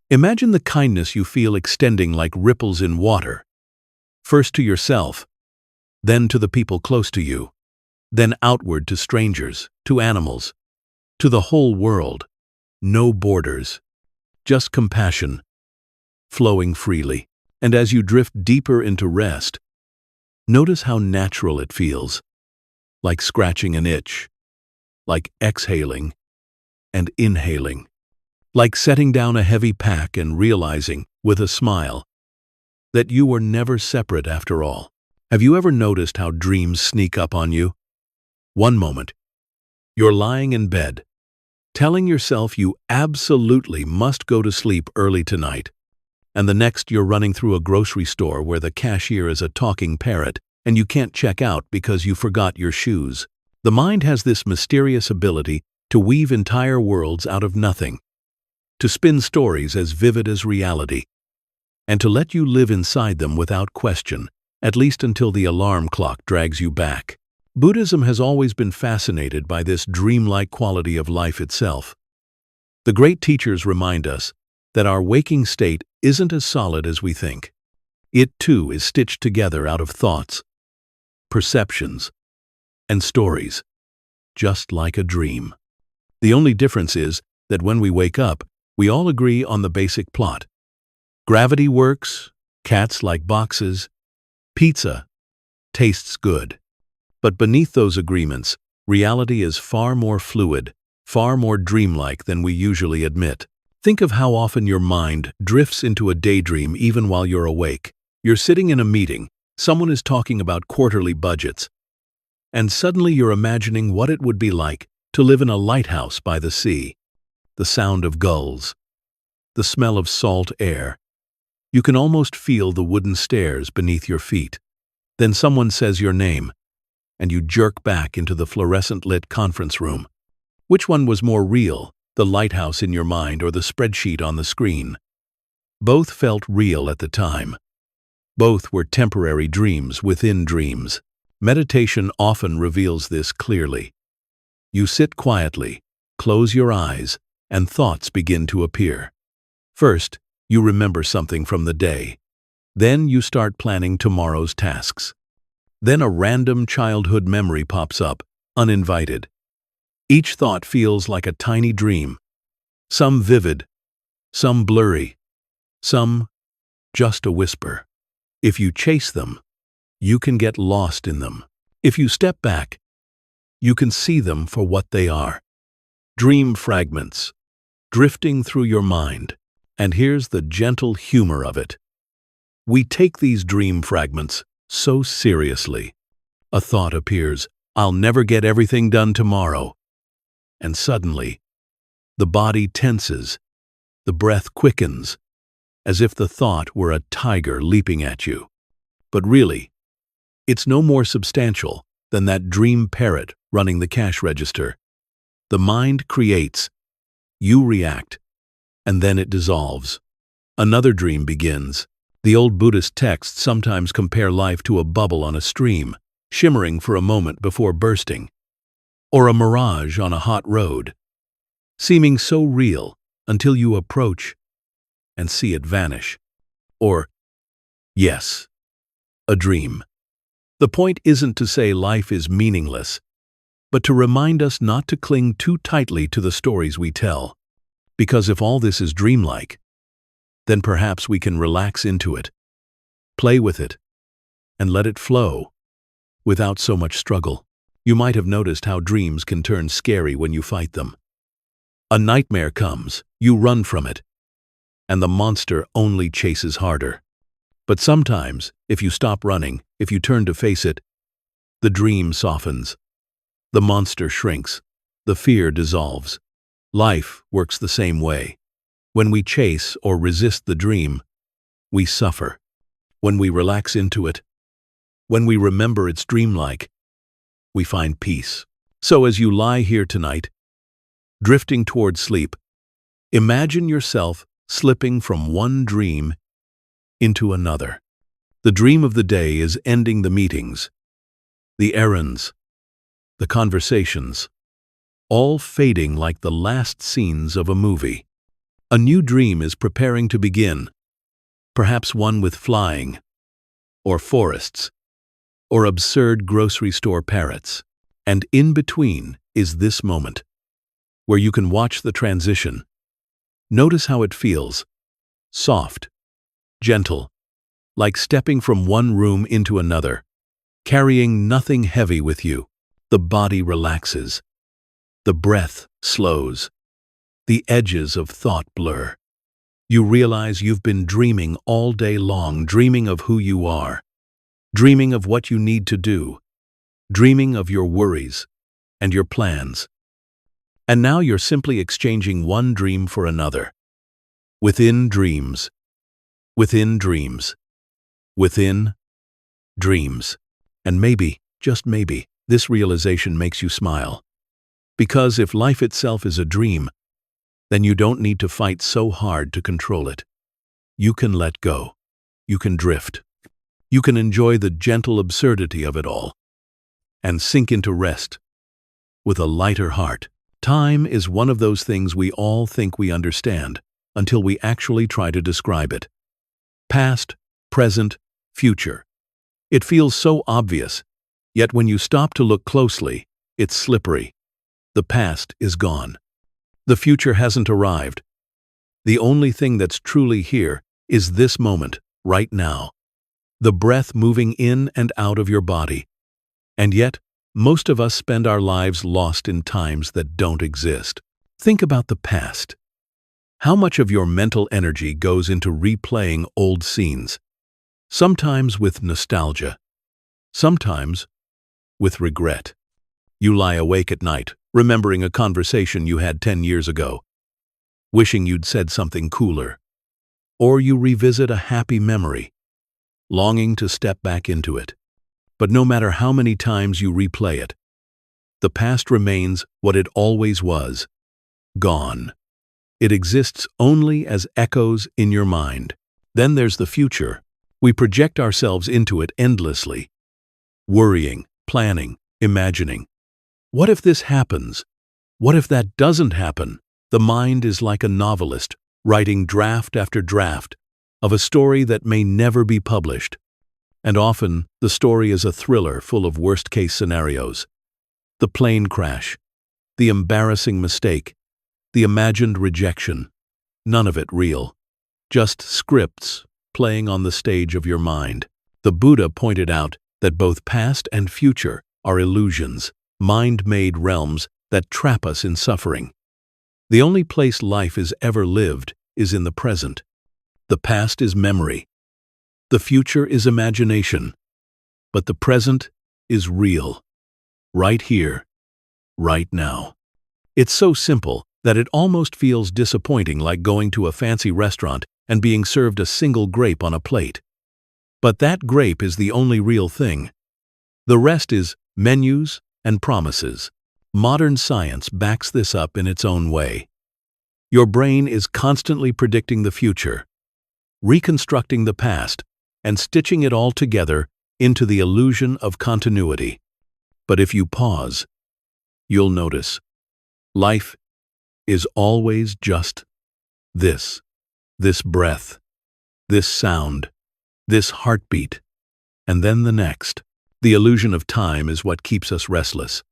Imagine the kindness you feel extending like ripples in water, first to yourself, then to the people close to you, then outward to strangers, to animals, to the whole world. No borders, just compassion, flowing freely. And as you drift deeper into rest, notice how natural it feels, like scratching an itch, like exhaling and inhaling, like setting down a heavy pack and realizing, with a smile, that you were never separate after all. Have you ever noticed how dreams sneak up on you? One moment, you're lying in bed, telling yourself you absolutely must go to sleep early tonight, and the next you're running through a grocery store where the cashier is a talking parrot and you can't check out because you forgot your shoes. The mind has this mysterious ability to weave entire worlds out of nothing, to spin stories as vivid as reality, and to let you live inside them without question, at least until the alarm clock drags you back. Buddhism has always been fascinated by this dreamlike quality of life itself. The great teachers remind us that our waking state isn't as solid as we think. It too is stitched together out of thoughts, perceptions, and stories, just like a dream. The only difference is that when we wake up, we all agree on the basic plot. Gravity works, cats like boxes, pizza tastes good. But beneath those agreements, reality is far more fluid, far more dreamlike than we usually admit. Think of how often your mind drifts into a daydream even while you're awake. You're sitting in a meeting, someone is talking about quarterly budgets, and suddenly you're imagining what it would be like to live in a lighthouse by the sea. The sound of gulls, the smell of salt air. You can almost feel the wooden stairs beneath your feet. Then someone says your name, and you jerk back into the fluorescent-lit conference room. Which one was more real, the lighthouse in your mind or the spreadsheet on the screen? Both felt real at the time. Both were temporary dreams within dreams. Meditation often reveals this clearly. You sit quietly, close your eyes, and thoughts begin to appear. First, you remember something from the day. Then you start planning tomorrow's tasks. Then a random childhood memory pops up, uninvited. Each thought feels like a tiny dream, some vivid, some blurry, some just a whisper. If you chase them, you can get lost in them. If you step back, you can see them for what they are. Dream fragments, drifting through your mind. And here's the gentle humor of it. We take these dream fragments so seriously. A thought appears, I'll never get everything done tomorrow. And suddenly, the body tenses, the breath quickens, as if the thought were a tiger leaping at you. But really, it's no more substantial than that dream parrot running the cash register. The mind creates, you react, and then it dissolves. Another dream begins. The old Buddhist texts sometimes compare life to a bubble on a stream, shimmering for a moment before bursting, or a mirage on a hot road, seeming so real until you approach and see it vanish. Or, yes, a dream. The point isn't to say life is meaningless, but to remind us not to cling too tightly to the stories we tell. Because if all this is dreamlike, then perhaps we can relax into it, play with it, and let it flow without so much struggle. You might have noticed how dreams can turn scary when you fight them. A nightmare comes, you run from it, and the monster only chases harder. But sometimes, if you stop running, if you turn to face it, the dream softens, the monster shrinks, the fear dissolves. Life works the same way. When we chase or resist the dream, we suffer. When we relax into it, when we remember it's dreamlike, we find peace. So as you lie here tonight, drifting toward sleep, imagine yourself slipping from one dream into another. The dream of the day is ending the meetings, the errands, the conversations, all fading like the last scenes of a movie. A new dream is preparing to begin, perhaps one with flying, or forests, or absurd grocery store parrots. And in between is this moment, where you can watch the transition. Notice how it feels, soft, gentle, like stepping from one room into another, carrying nothing heavy with you. The body relaxes. The breath slows. The edges of thought blur. You realize you've been dreaming all day long, dreaming of who you are, dreaming of what you need to do, dreaming of your worries and your plans. And now you're simply exchanging one dream for another. Within dreams. Within dreams. Within dreams. And maybe, just maybe, this realization makes you smile. Because if life itself is a dream, then you don't need to fight so hard to control it. You can let go. You can drift. You can enjoy the gentle absurdity of it all and sink into rest with a lighter heart. Time is one of those things we all think we understand until we actually try to describe it. Past, present, future. It feels so obvious, yet when you stop to look closely, it's slippery. The past is gone. The future hasn't arrived. The only thing that's truly here is this moment, right now. The breath moving in and out of your body. And yet, most of us spend our lives lost in times that don't exist. Think about the past. How much of your mental energy goes into replaying old scenes? Sometimes with nostalgia. Sometimes with regret. You lie awake at night, remembering a conversation you had 10 years ago, wishing you'd said something cooler. Or you revisit a happy memory, longing to step back into it. But no matter how many times you replay it, the past remains what it always was, gone. It exists only as echoes in your mind. Then there's the future. We project ourselves into it endlessly, worrying, planning, imagining. What if this happens? What if that doesn't happen? The mind is like a novelist, writing draft after draft of a story that may never be published. And often, the story is a thriller full of worst-case scenarios. The plane crash, the embarrassing mistake, the imagined rejection. None of it real. Just scripts playing on the stage of your mind. The Buddha pointed out that both past and future are illusions, mind-made realms that trap us in suffering. The only place life is ever lived is in the present. The past is memory. The future is imagination. But the present is real. Right here, right now. It's so simple that it almost feels disappointing, like going to a fancy restaurant and being served a single grape on a plate. But that grape is the only real thing. The rest is menus and promises. Modern science backs this up in its own way. Your brain is constantly predicting the future, reconstructing the past, and stitching it all together into the illusion of continuity. But if you pause, you'll notice life is always just this breath, this sound, this heartbeat, and then the next. The illusion of time is what keeps us restless.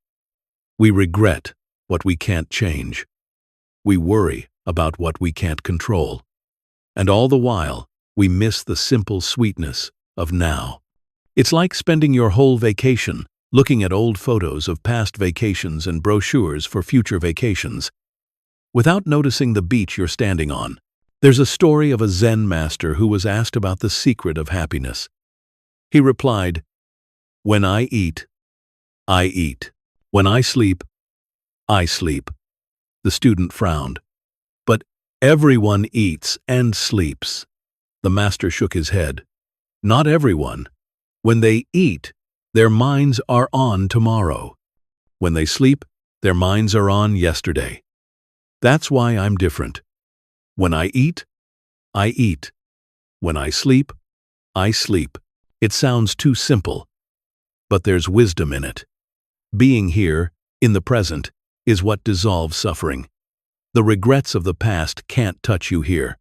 We regret what we can't change. We worry about what we can't control. And all the while, we miss the simple sweetness of now. It's like spending your whole vacation looking at old photos of past vacations and brochures for future vacations, without noticing the beach you're standing on. There's a story of a Zen master who was asked about the secret of happiness. He replied, "When I eat, I eat. When I sleep, I sleep." The student frowned. "But everyone eats and sleeps." The master shook his head. "Not everyone. When they eat, their minds are on tomorrow. When they sleep, their minds are on yesterday. That's why I'm different. When I eat, I eat. When I sleep, I sleep." It sounds too simple, but there's wisdom in it. Being here, in the present, is what dissolves suffering. The regrets of the past can't touch you here.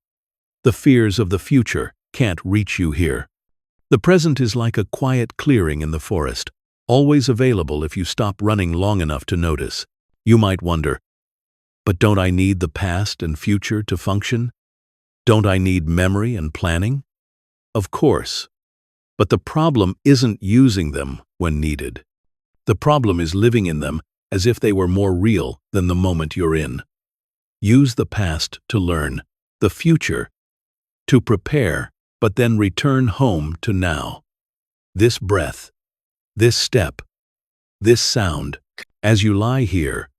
The fears of the future can't reach you here. The present is like a quiet clearing in the forest, always available if you stop running long enough to notice. You might wonder, but don't I need the past and future to function? Don't I need memory and planning? Of course, But the problem isn't using them when needed. The problem is living in them as if they were more real than the moment you're in. Use the past to learn, the future to prepare, but then return home to now. This breath, this step, this sound. As you lie here,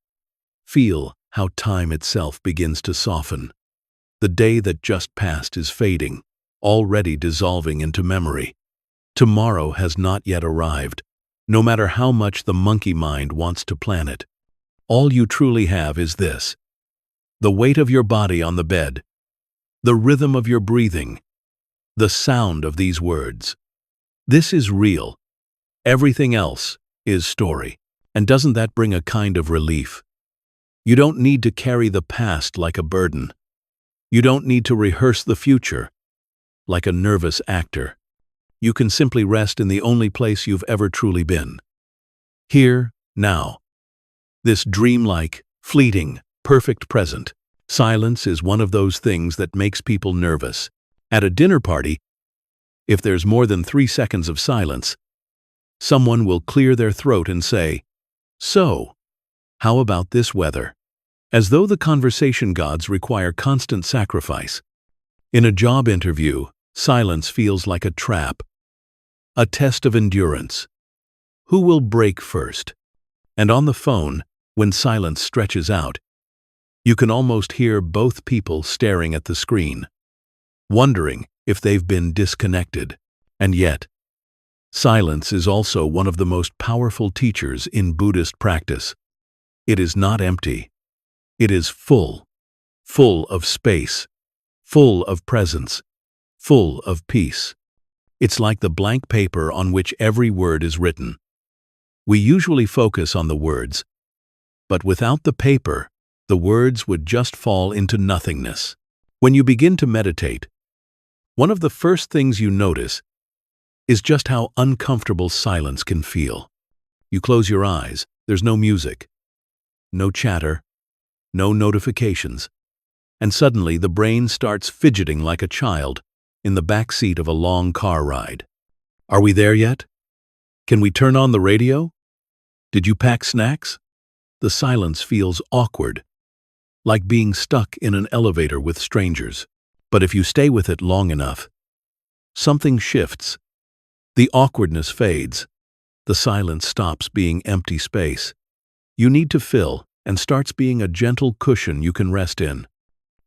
feel how time itself begins to soften. The day that just passed is fading, already dissolving into memory. Tomorrow has not yet arrived, no matter how much the monkey mind wants to plan it. All you truly have is this: the weight of your body on the bed, the rhythm of your breathing, the sound of these words. This is real. Everything else is story. And doesn't that bring a kind of relief? You don't need to carry the past like a burden. You don't need to rehearse the future like a nervous actor. You can simply rest in the only place you've ever truly been. Here, now. This dreamlike, fleeting, perfect present. Silence is one of those things that makes people nervous. At a dinner party, if there's more than 3 seconds of silence, someone will clear their throat and say, "So, how about this weather?" As though the conversation gods require constant sacrifice. In a job interview, silence feels like a trap, a test of endurance. Who will break first? And on the phone, when silence stretches out, you can almost hear both people staring at the screen, wondering if they've been disconnected. And yet, silence is also one of the most powerful teachers in Buddhist practice. It is not empty. It is full of space, full of presence, full of peace. It's like the blank paper on which every word is written. We usually focus on the words, but without the paper, the words would just fall into nothingness. When you begin to meditate, one of the first things you notice is just how uncomfortable silence can feel. You close your eyes, there's no music, no chatter, no notifications, and suddenly the brain starts fidgeting like a child in the back seat of a long car ride. Are we there yet? Can we turn on the radio? Did you pack snacks? The silence feels awkward, like being stuck in an elevator with strangers. But if you stay with it long enough, something shifts. The awkwardness fades. The silence stops being empty space you need to fill and starts being a gentle cushion you can rest in.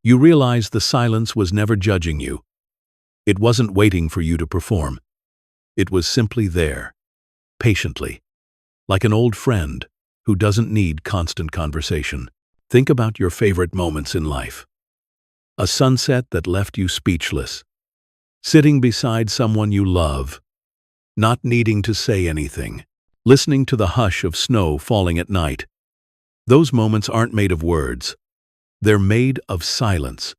You realize the silence was never judging you. It wasn't waiting for you to perform. It was simply there, patiently, like an old friend who doesn't need constant conversation. Think about your favorite moments in life. A sunset that left you speechless. Sitting beside someone you love, not needing to say anything. Listening to the hush of snow falling at night. Those moments aren't made of words. They're made of silence.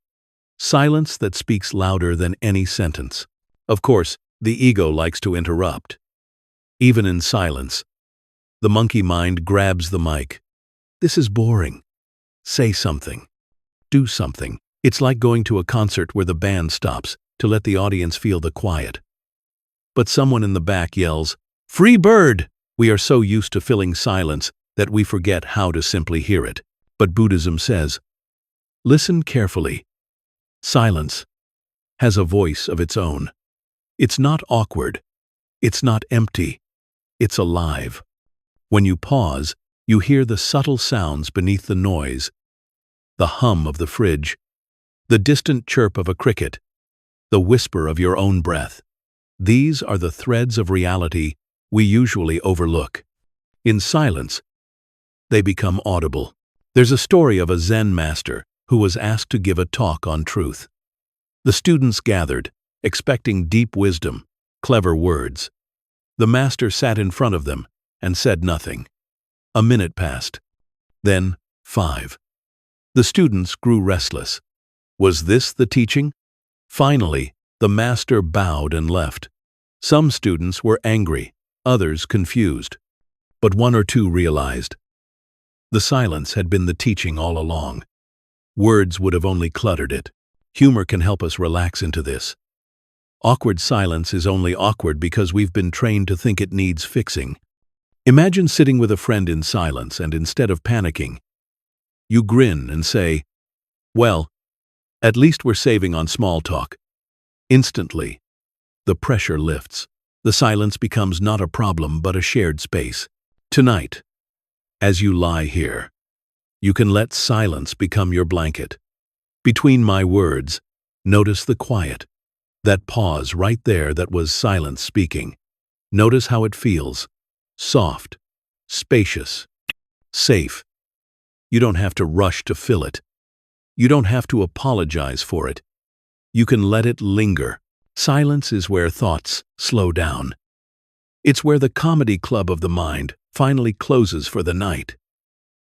Silence that speaks louder than any sentence. Of course, the ego likes to interrupt. Even in silence, the monkey mind grabs the mic. This is boring. Say something. Do something. It's like going to a concert where the band stops to let the audience feel the quiet. But someone in the back yells, "Free bird!" We are so used to filling silence that we forget how to simply hear it. But Buddhism says, listen carefully. Silence has a voice of its own. It's not awkward. It's not empty. It's alive. When you pause, you hear the subtle sounds beneath the noise, the hum of the fridge, the distant chirp of a cricket, the whisper of your own breath. These are the threads of reality we usually overlook. In silence, they become audible. There's a story of a Zen master who was asked to give a talk on truth. The students gathered, expecting deep wisdom, clever words. The master sat in front of them and said nothing. A minute passed. Then 5. The students grew restless. Was this the teaching? Finally, the master bowed and left. Some students were angry, others confused. But 1 or 2 realized. The silence had been the teaching all along. Words would have only cluttered it. Humor can help us relax into this. Awkward silence is only awkward because we've been trained to think it needs fixing. Imagine sitting with a friend in silence and instead of panicking, you grin and say, "Well, at least we're saving on small talk." Instantly, the pressure lifts. The silence becomes not a problem but a shared space. Tonight, as you lie here, you can let silence become your blanket. Between my words, notice the quiet. That pause right there that was silence speaking. Notice how it feels. Soft, spacious, safe. You don't have to rush to fill it. You don't have to apologize for it. You can let it linger. Silence is where thoughts slow down. It's where the comedy club of the mind finally closes for the night.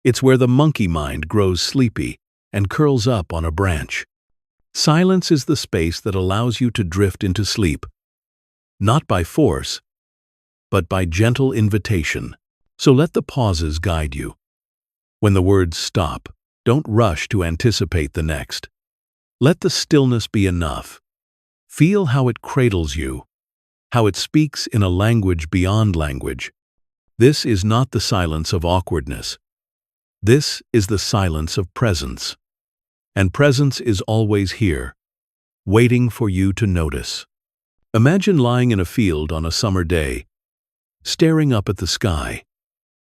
It's where the monkey mind grows sleepy and curls up on a branch. Silence is the space that allows you to drift into sleep, not by force, but by gentle invitation. So let the pauses guide you. When the words stop, don't rush to anticipate the next. Let the stillness be enough. Feel how it cradles you, how it speaks in a language beyond language. This is not the silence of awkwardness. This is the silence of presence. And presence is always here, waiting for you to notice. Imagine lying in a field on a summer day, staring up at the sky.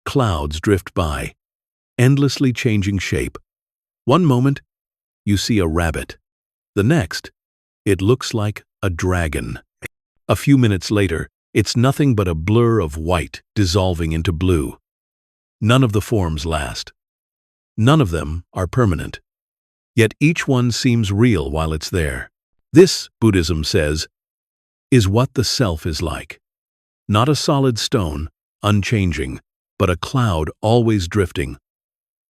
Clouds drift by, endlessly changing shape. One moment, you see a rabbit. The next, it looks like a dragon. A few minutes later, it's nothing but a blur of white dissolving into blue. None of the forms last. None of them are permanent. Yet each one seems real while it's there. This, Buddhism says, is what the self is like. Not a solid stone, unchanging, but a cloud always drifting,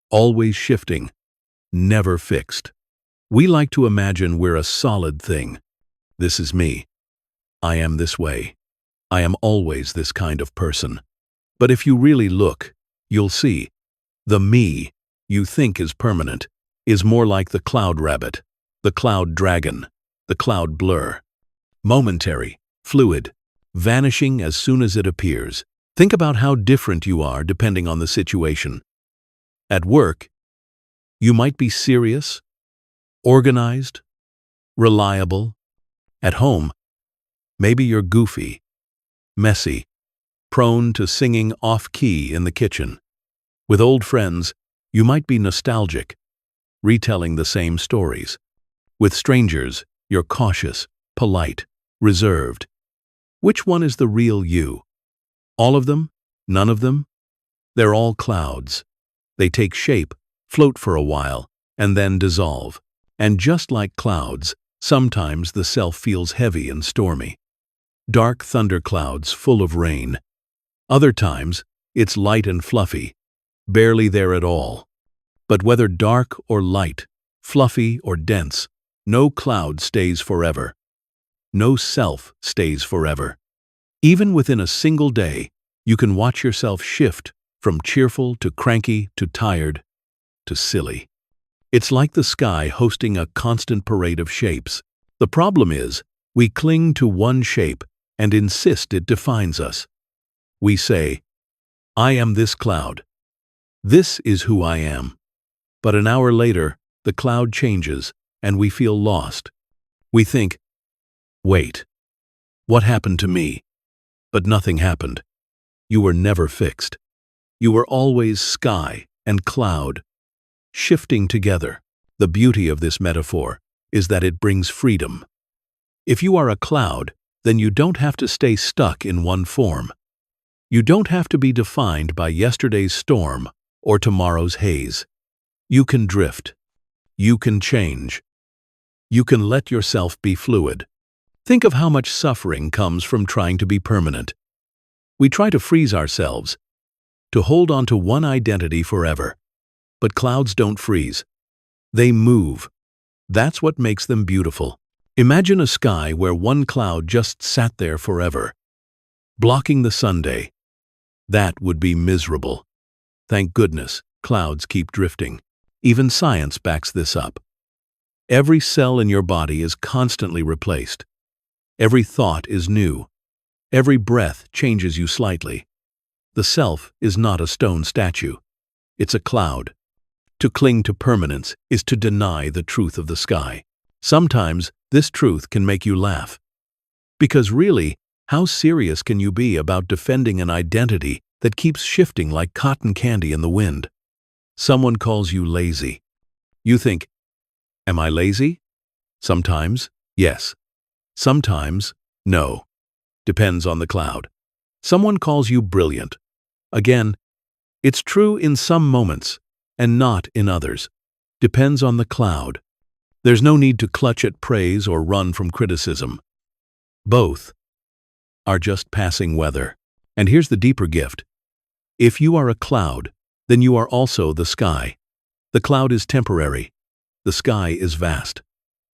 always shifting, never fixed. We like to imagine we're a solid thing. This is me. I am this way. I am always this kind of person. But if you really look, you'll see the me you think is permanent is more like the cloud rabbit, the cloud dragon, the cloud blur. Momentary, fluid, vanishing as soon as it appears. Think about how different you are depending on the situation. At work, you might be serious, organized, reliable. At home, maybe you're goofy, messy, prone to singing off-key in the kitchen. With old friends, you might be nostalgic, retelling the same stories. With strangers, you're cautious, polite, reserved. Which one is the real you? All of them? None of them? They're all clouds. They take shape, float for a while, and then dissolve. And just like clouds, sometimes the self feels heavy and stormy. Dark thunderclouds full of rain. Other times, it's light and fluffy, barely there at all. But whether dark or light, fluffy or dense, no cloud stays forever. No self stays forever. Even within a single day, you can watch yourself shift from cheerful to cranky to tired to silly. It's like the sky hosting a constant parade of shapes. The problem is, we cling to one shape and insist it defines us. We say, "I am this cloud. This is who I am." But an hour later, the cloud changes and we feel lost. We think, "Wait, what happened to me?" But nothing happened. You were never fixed. You were always sky and cloud, shifting together. The beauty of this metaphor is that it brings freedom. If you are a cloud, then you don't have to stay stuck in one form. You don't have to be defined by yesterday's storm or tomorrow's haze. You can drift. You can change. You can let yourself be fluid. Think of how much suffering comes from trying to be permanent. We try to freeze ourselves, to hold on to one identity forever. But clouds don't freeze. They move. That's what makes them beautiful. Imagine a sky where one cloud just sat there forever, blocking the Sunday. That would be miserable. Thank goodness, clouds keep drifting. Even science backs this up. Every cell in your body is constantly replaced. Every thought is new. Every breath changes you slightly. The self is not a stone statue. It's a cloud. To cling to permanence is to deny the truth of the sky. Sometimes this truth can make you laugh. Because really, how serious can you be about defending an identity that keeps shifting like cotton candy in the wind? Someone calls you lazy. You think, am I lazy? Sometimes, yes. Sometimes, no. Depends on the cloud. Someone calls you brilliant. Again, it's true in some moments and not in others. Depends on the cloud. There's no need to clutch at praise or run from criticism. Both are just passing weather. And here's the deeper gift. If you are a cloud, then you are also the sky. The cloud is temporary. The sky is vast.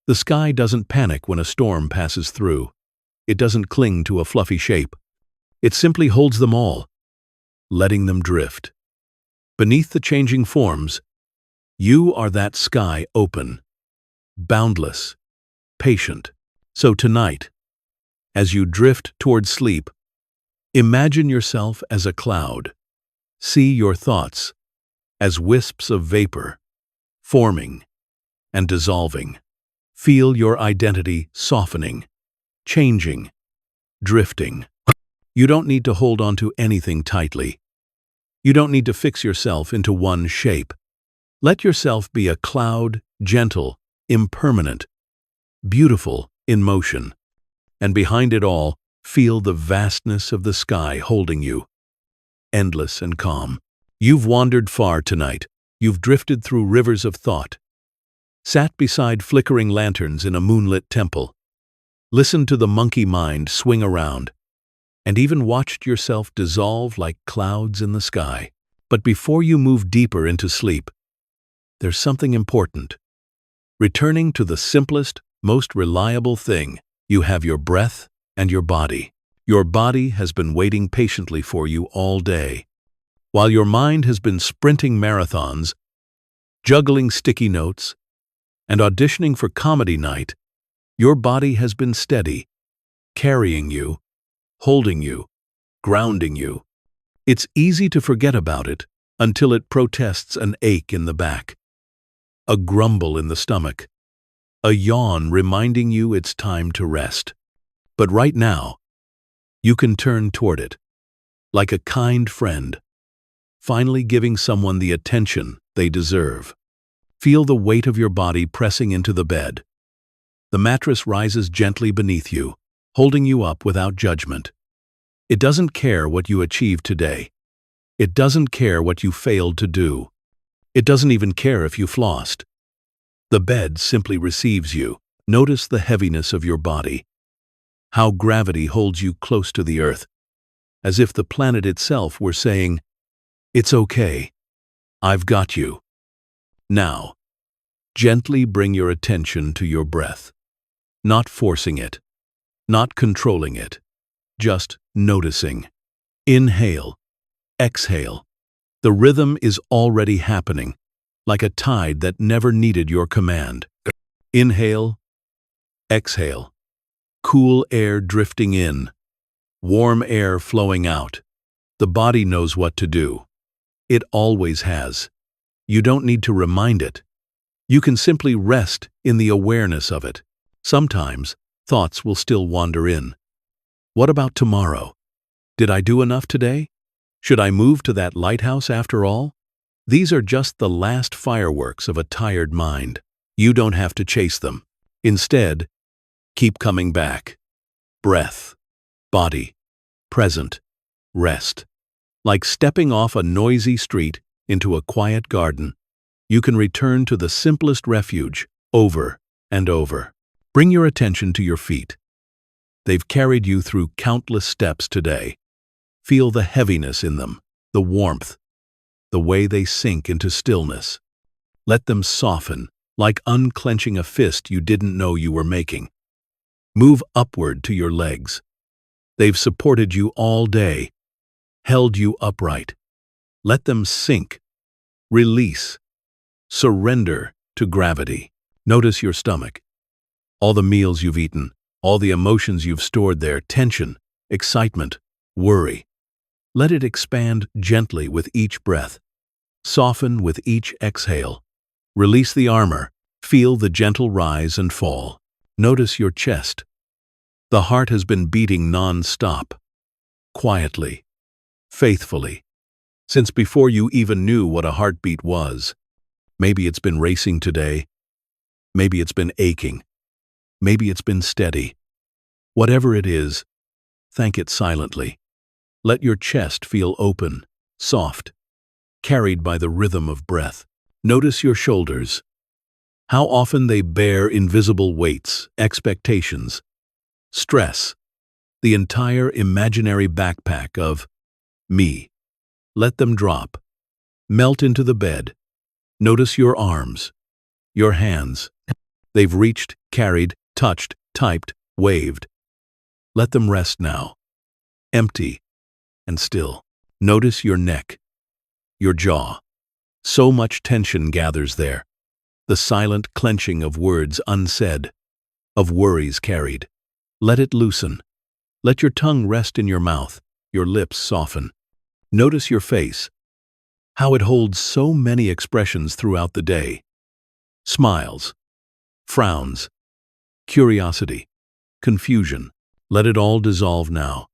The sky doesn't panic when a storm passes through. It doesn't cling to a fluffy shape. It simply holds them all, letting them drift. Beneath the changing forms, you are that sky open, boundless, patient. So tonight, as you drift toward sleep, imagine yourself as a cloud. See your thoughts as wisps of vapor, forming and dissolving. Feel your identity softening, changing, drifting. You don't need to hold on to anything tightly. You don't need to fix yourself into one shape. Let yourself be a cloud, gentle, impermanent, beautiful in motion. And behind it all, feel the vastness of the sky holding you, endless and calm. You've wandered far tonight. You've drifted through rivers of thought, sat beside flickering lanterns in a moonlit temple, listened to the monkey mind swing around, and even watched yourself dissolve like clouds in the sky. But before you move deeper into sleep, there's something important. Returning to the simplest, most reliable thing, you have your breath and your body. Your body has been waiting patiently for you all day. While your mind has been sprinting marathons, juggling sticky notes, and auditioning for comedy night, your body has been steady, carrying you, holding you, grounding you. It's easy to forget about it until it protests an ache in the back, a grumble in the stomach, a yawn reminding you it's time to rest. But right now, you can turn toward it, like a kind friend, finally giving someone the attention they deserve. Feel the weight of your body pressing into the bed. The mattress rises gently beneath you, holding you up without judgment. It doesn't care what you achieved today. It doesn't care what you failed to do. It doesn't even care if you flossed. The bed simply receives you. Notice the heaviness of your body, how gravity holds you close to the earth, as if the planet itself were saying, "It's okay. I've got you." Now, gently bring your attention to your breath, not forcing it, not controlling it, just noticing. Inhale, exhale. The rhythm is already happening, like a tide that never needed your command. Inhale, exhale. Cool air drifting in, warm air flowing out. The body knows what to do. It always has. You don't need to remind it. You can simply rest in the awareness of it. Sometimes, thoughts will still wander in. What about tomorrow? Did I do enough today? Should I move to that lighthouse after all? These are just the last fireworks of a tired mind. You don't have to chase them. Instead, keep coming back. Breath, body, present, rest. Like stepping off a noisy street into a quiet garden, you can return to the simplest refuge over and over. Bring your attention to your feet. They've carried you through countless steps today. Feel the heaviness in them, the warmth, the way they sink into stillness. Let them soften, like unclenching a fist you didn't know you were making. Move upward to your legs. They've supported you all day, held you upright. Let them sink, release, surrender to gravity. Notice your stomach, all the meals you've eaten, all the emotions you've stored there, tension, excitement, worry. Let it expand gently with each breath. Soften with each exhale. Release the armor. Feel the gentle rise and fall. Notice your chest. The heart has been beating non-stop. Quietly. Faithfully. Since before you even knew what a heartbeat was. Maybe it's been racing today. Maybe it's been aching. Maybe it's been steady. Whatever it is, thank it silently. Let your chest feel open, soft, carried by the rhythm of breath. Notice your shoulders. How often they bear invisible weights, expectations, stress, the entire imaginary backpack of me. Let them drop. Melt into the bed. Notice your arms, your hands. They've reached, carried, touched, typed, waved. Let them rest now. Empty and still. Notice your neck, your jaw. So much tension gathers there. The silent clenching of words unsaid, of worries carried. Let it loosen. Let your tongue rest in your mouth, your lips soften. Notice your face, how it holds so many expressions throughout the day. Smiles, frowns, curiosity, confusion. Let it all dissolve now.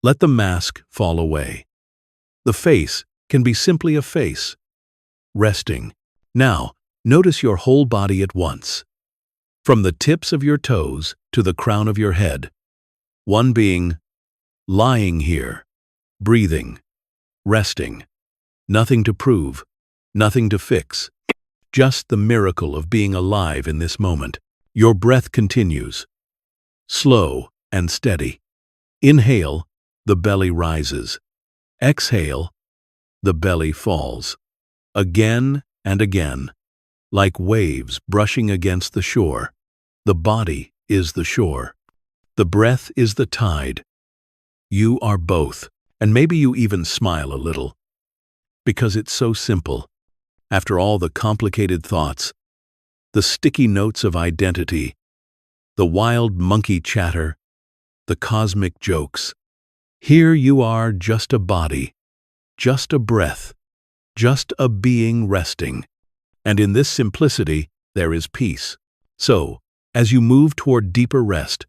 Let the mask fall away. The face can be simply a face, resting. Now, notice your whole body at once, from the tips of your toes to the crown of your head. One being lying here, breathing, resting. Nothing to prove, nothing to fix. Just the miracle of being alive in this moment. Your breath continues, slow and steady. Inhale, the belly rises. Exhale, the belly falls. Again and again, like waves brushing against the shore. The body is the shore. The breath is the tide. You are both, and maybe you even smile a little. Because it's so simple. After all the complicated thoughts, the sticky notes of identity, the wild monkey chatter, the cosmic jokes, here you are, just a body, just a breath, just a being resting. And in this simplicity, there is peace. So, as you move toward deeper rest,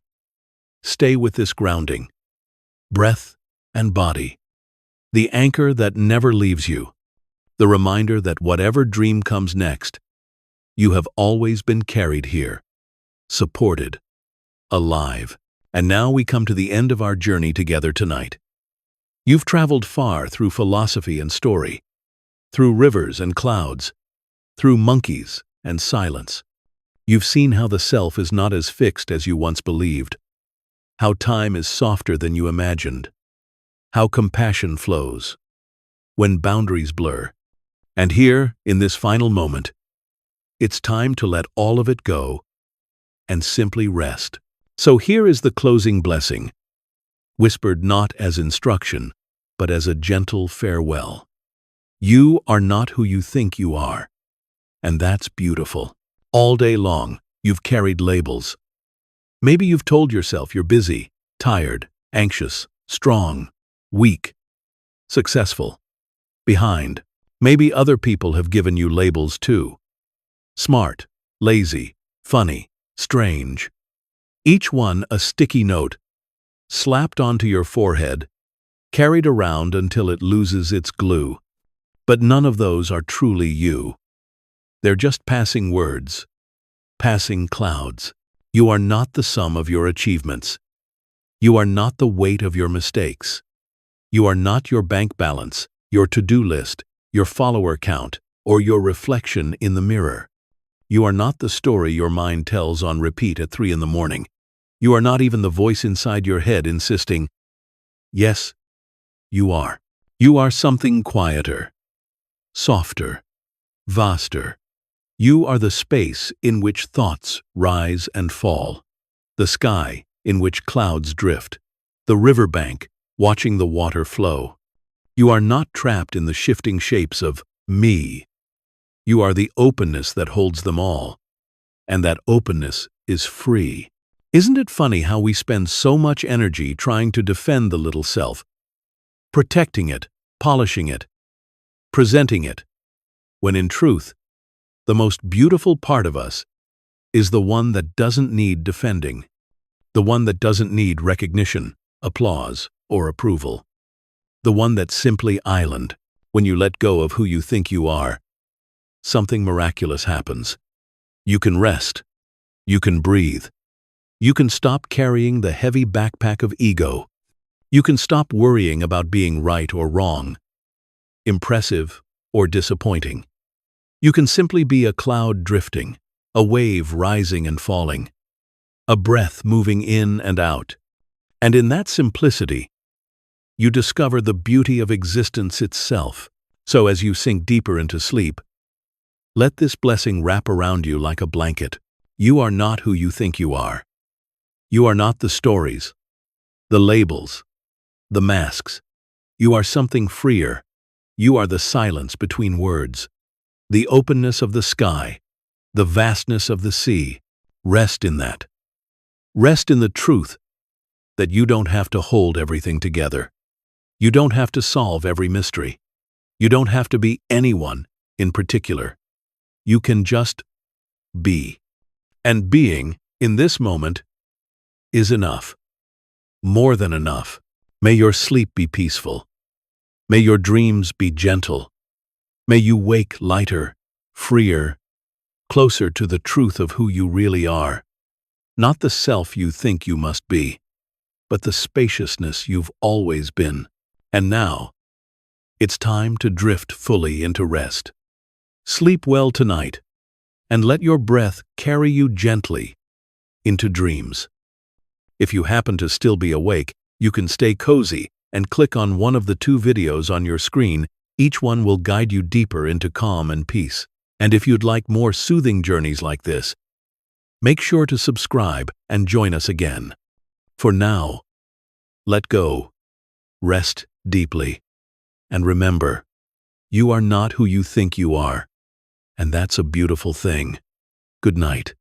stay with this grounding, breath and body, the anchor that never leaves you, the reminder that whatever dream comes next, you have always been carried here, supported, alive. And now we come to the end of our journey together tonight. You've traveled far through philosophy and story, through rivers and clouds, through monkeys and silence. You've seen how the self is not as fixed as you once believed, how time is softer than you imagined, how compassion flows when boundaries blur. And here, in this final moment, it's time to let all of it go and simply rest. So here is the closing blessing, whispered not as instruction, but as a gentle farewell. You are not who you think you are, and that's beautiful. All day long, you've carried labels. Maybe you've told yourself you're busy, tired, anxious, strong, weak, successful, behind. Maybe other people have given you labels too. Smart, lazy, funny, strange. Each one a sticky note, slapped onto your forehead, carried around until it loses its glue. But none of those are truly you. They're just passing words, passing clouds. You are not the sum of your achievements. You are not the weight of your mistakes. You are not your bank balance, your to-do list, your follower count, or your reflection in the mirror. You are not the story your mind tells on repeat at 3 a.m. You are not even the voice inside your head insisting, yes, you are. You are something quieter, softer, vaster. You are the space in which thoughts rise and fall, the sky in which clouds drift, the riverbank watching the water flow. You are not trapped in the shifting shapes of me. You are the openness that holds them all, and that openness is free. Isn't it funny how we spend so much energy trying to defend the little self, protecting it, polishing it, presenting it, when in truth, the most beautiful part of us is the one that doesn't need defending, the one that doesn't need recognition, applause, or approval, the one that's simply island. When you let go of who you think you are, something miraculous happens. You can rest. You can breathe. You can stop carrying the heavy backpack of ego. You can stop worrying about being right or wrong, impressive or disappointing. You can simply be a cloud drifting, a wave rising and falling, a breath moving in and out. And in that simplicity, you discover the beauty of existence itself. So as you sink deeper into sleep, let this blessing wrap around you like a blanket. You are not who you think you are. You are not the stories, the labels, the masks. You are something freer. You are the silence between words, the openness of the sky, the vastness of the sea. Rest in that. Rest in the truth that you don't have to hold everything together. You don't have to solve every mystery. You don't have to be anyone in particular. You can just be. And being, in this moment, is enough. More than enough. May your sleep be peaceful. May your dreams be gentle. May you wake lighter, freer, closer to the truth of who you really are. Not the self you think you must be, but the spaciousness you've always been. And now, it's time to drift fully into rest. Sleep well tonight, and let your breath carry you gently into dreams. If you happen to still be awake, you can stay cozy and click on one of the 2 videos on your screen. Each one will guide you deeper into calm and peace. And if you'd like more soothing journeys like this, make sure to subscribe and join us again. For now, let go, rest deeply, and remember, you are not who you think you are, and that's a beautiful thing. Good night.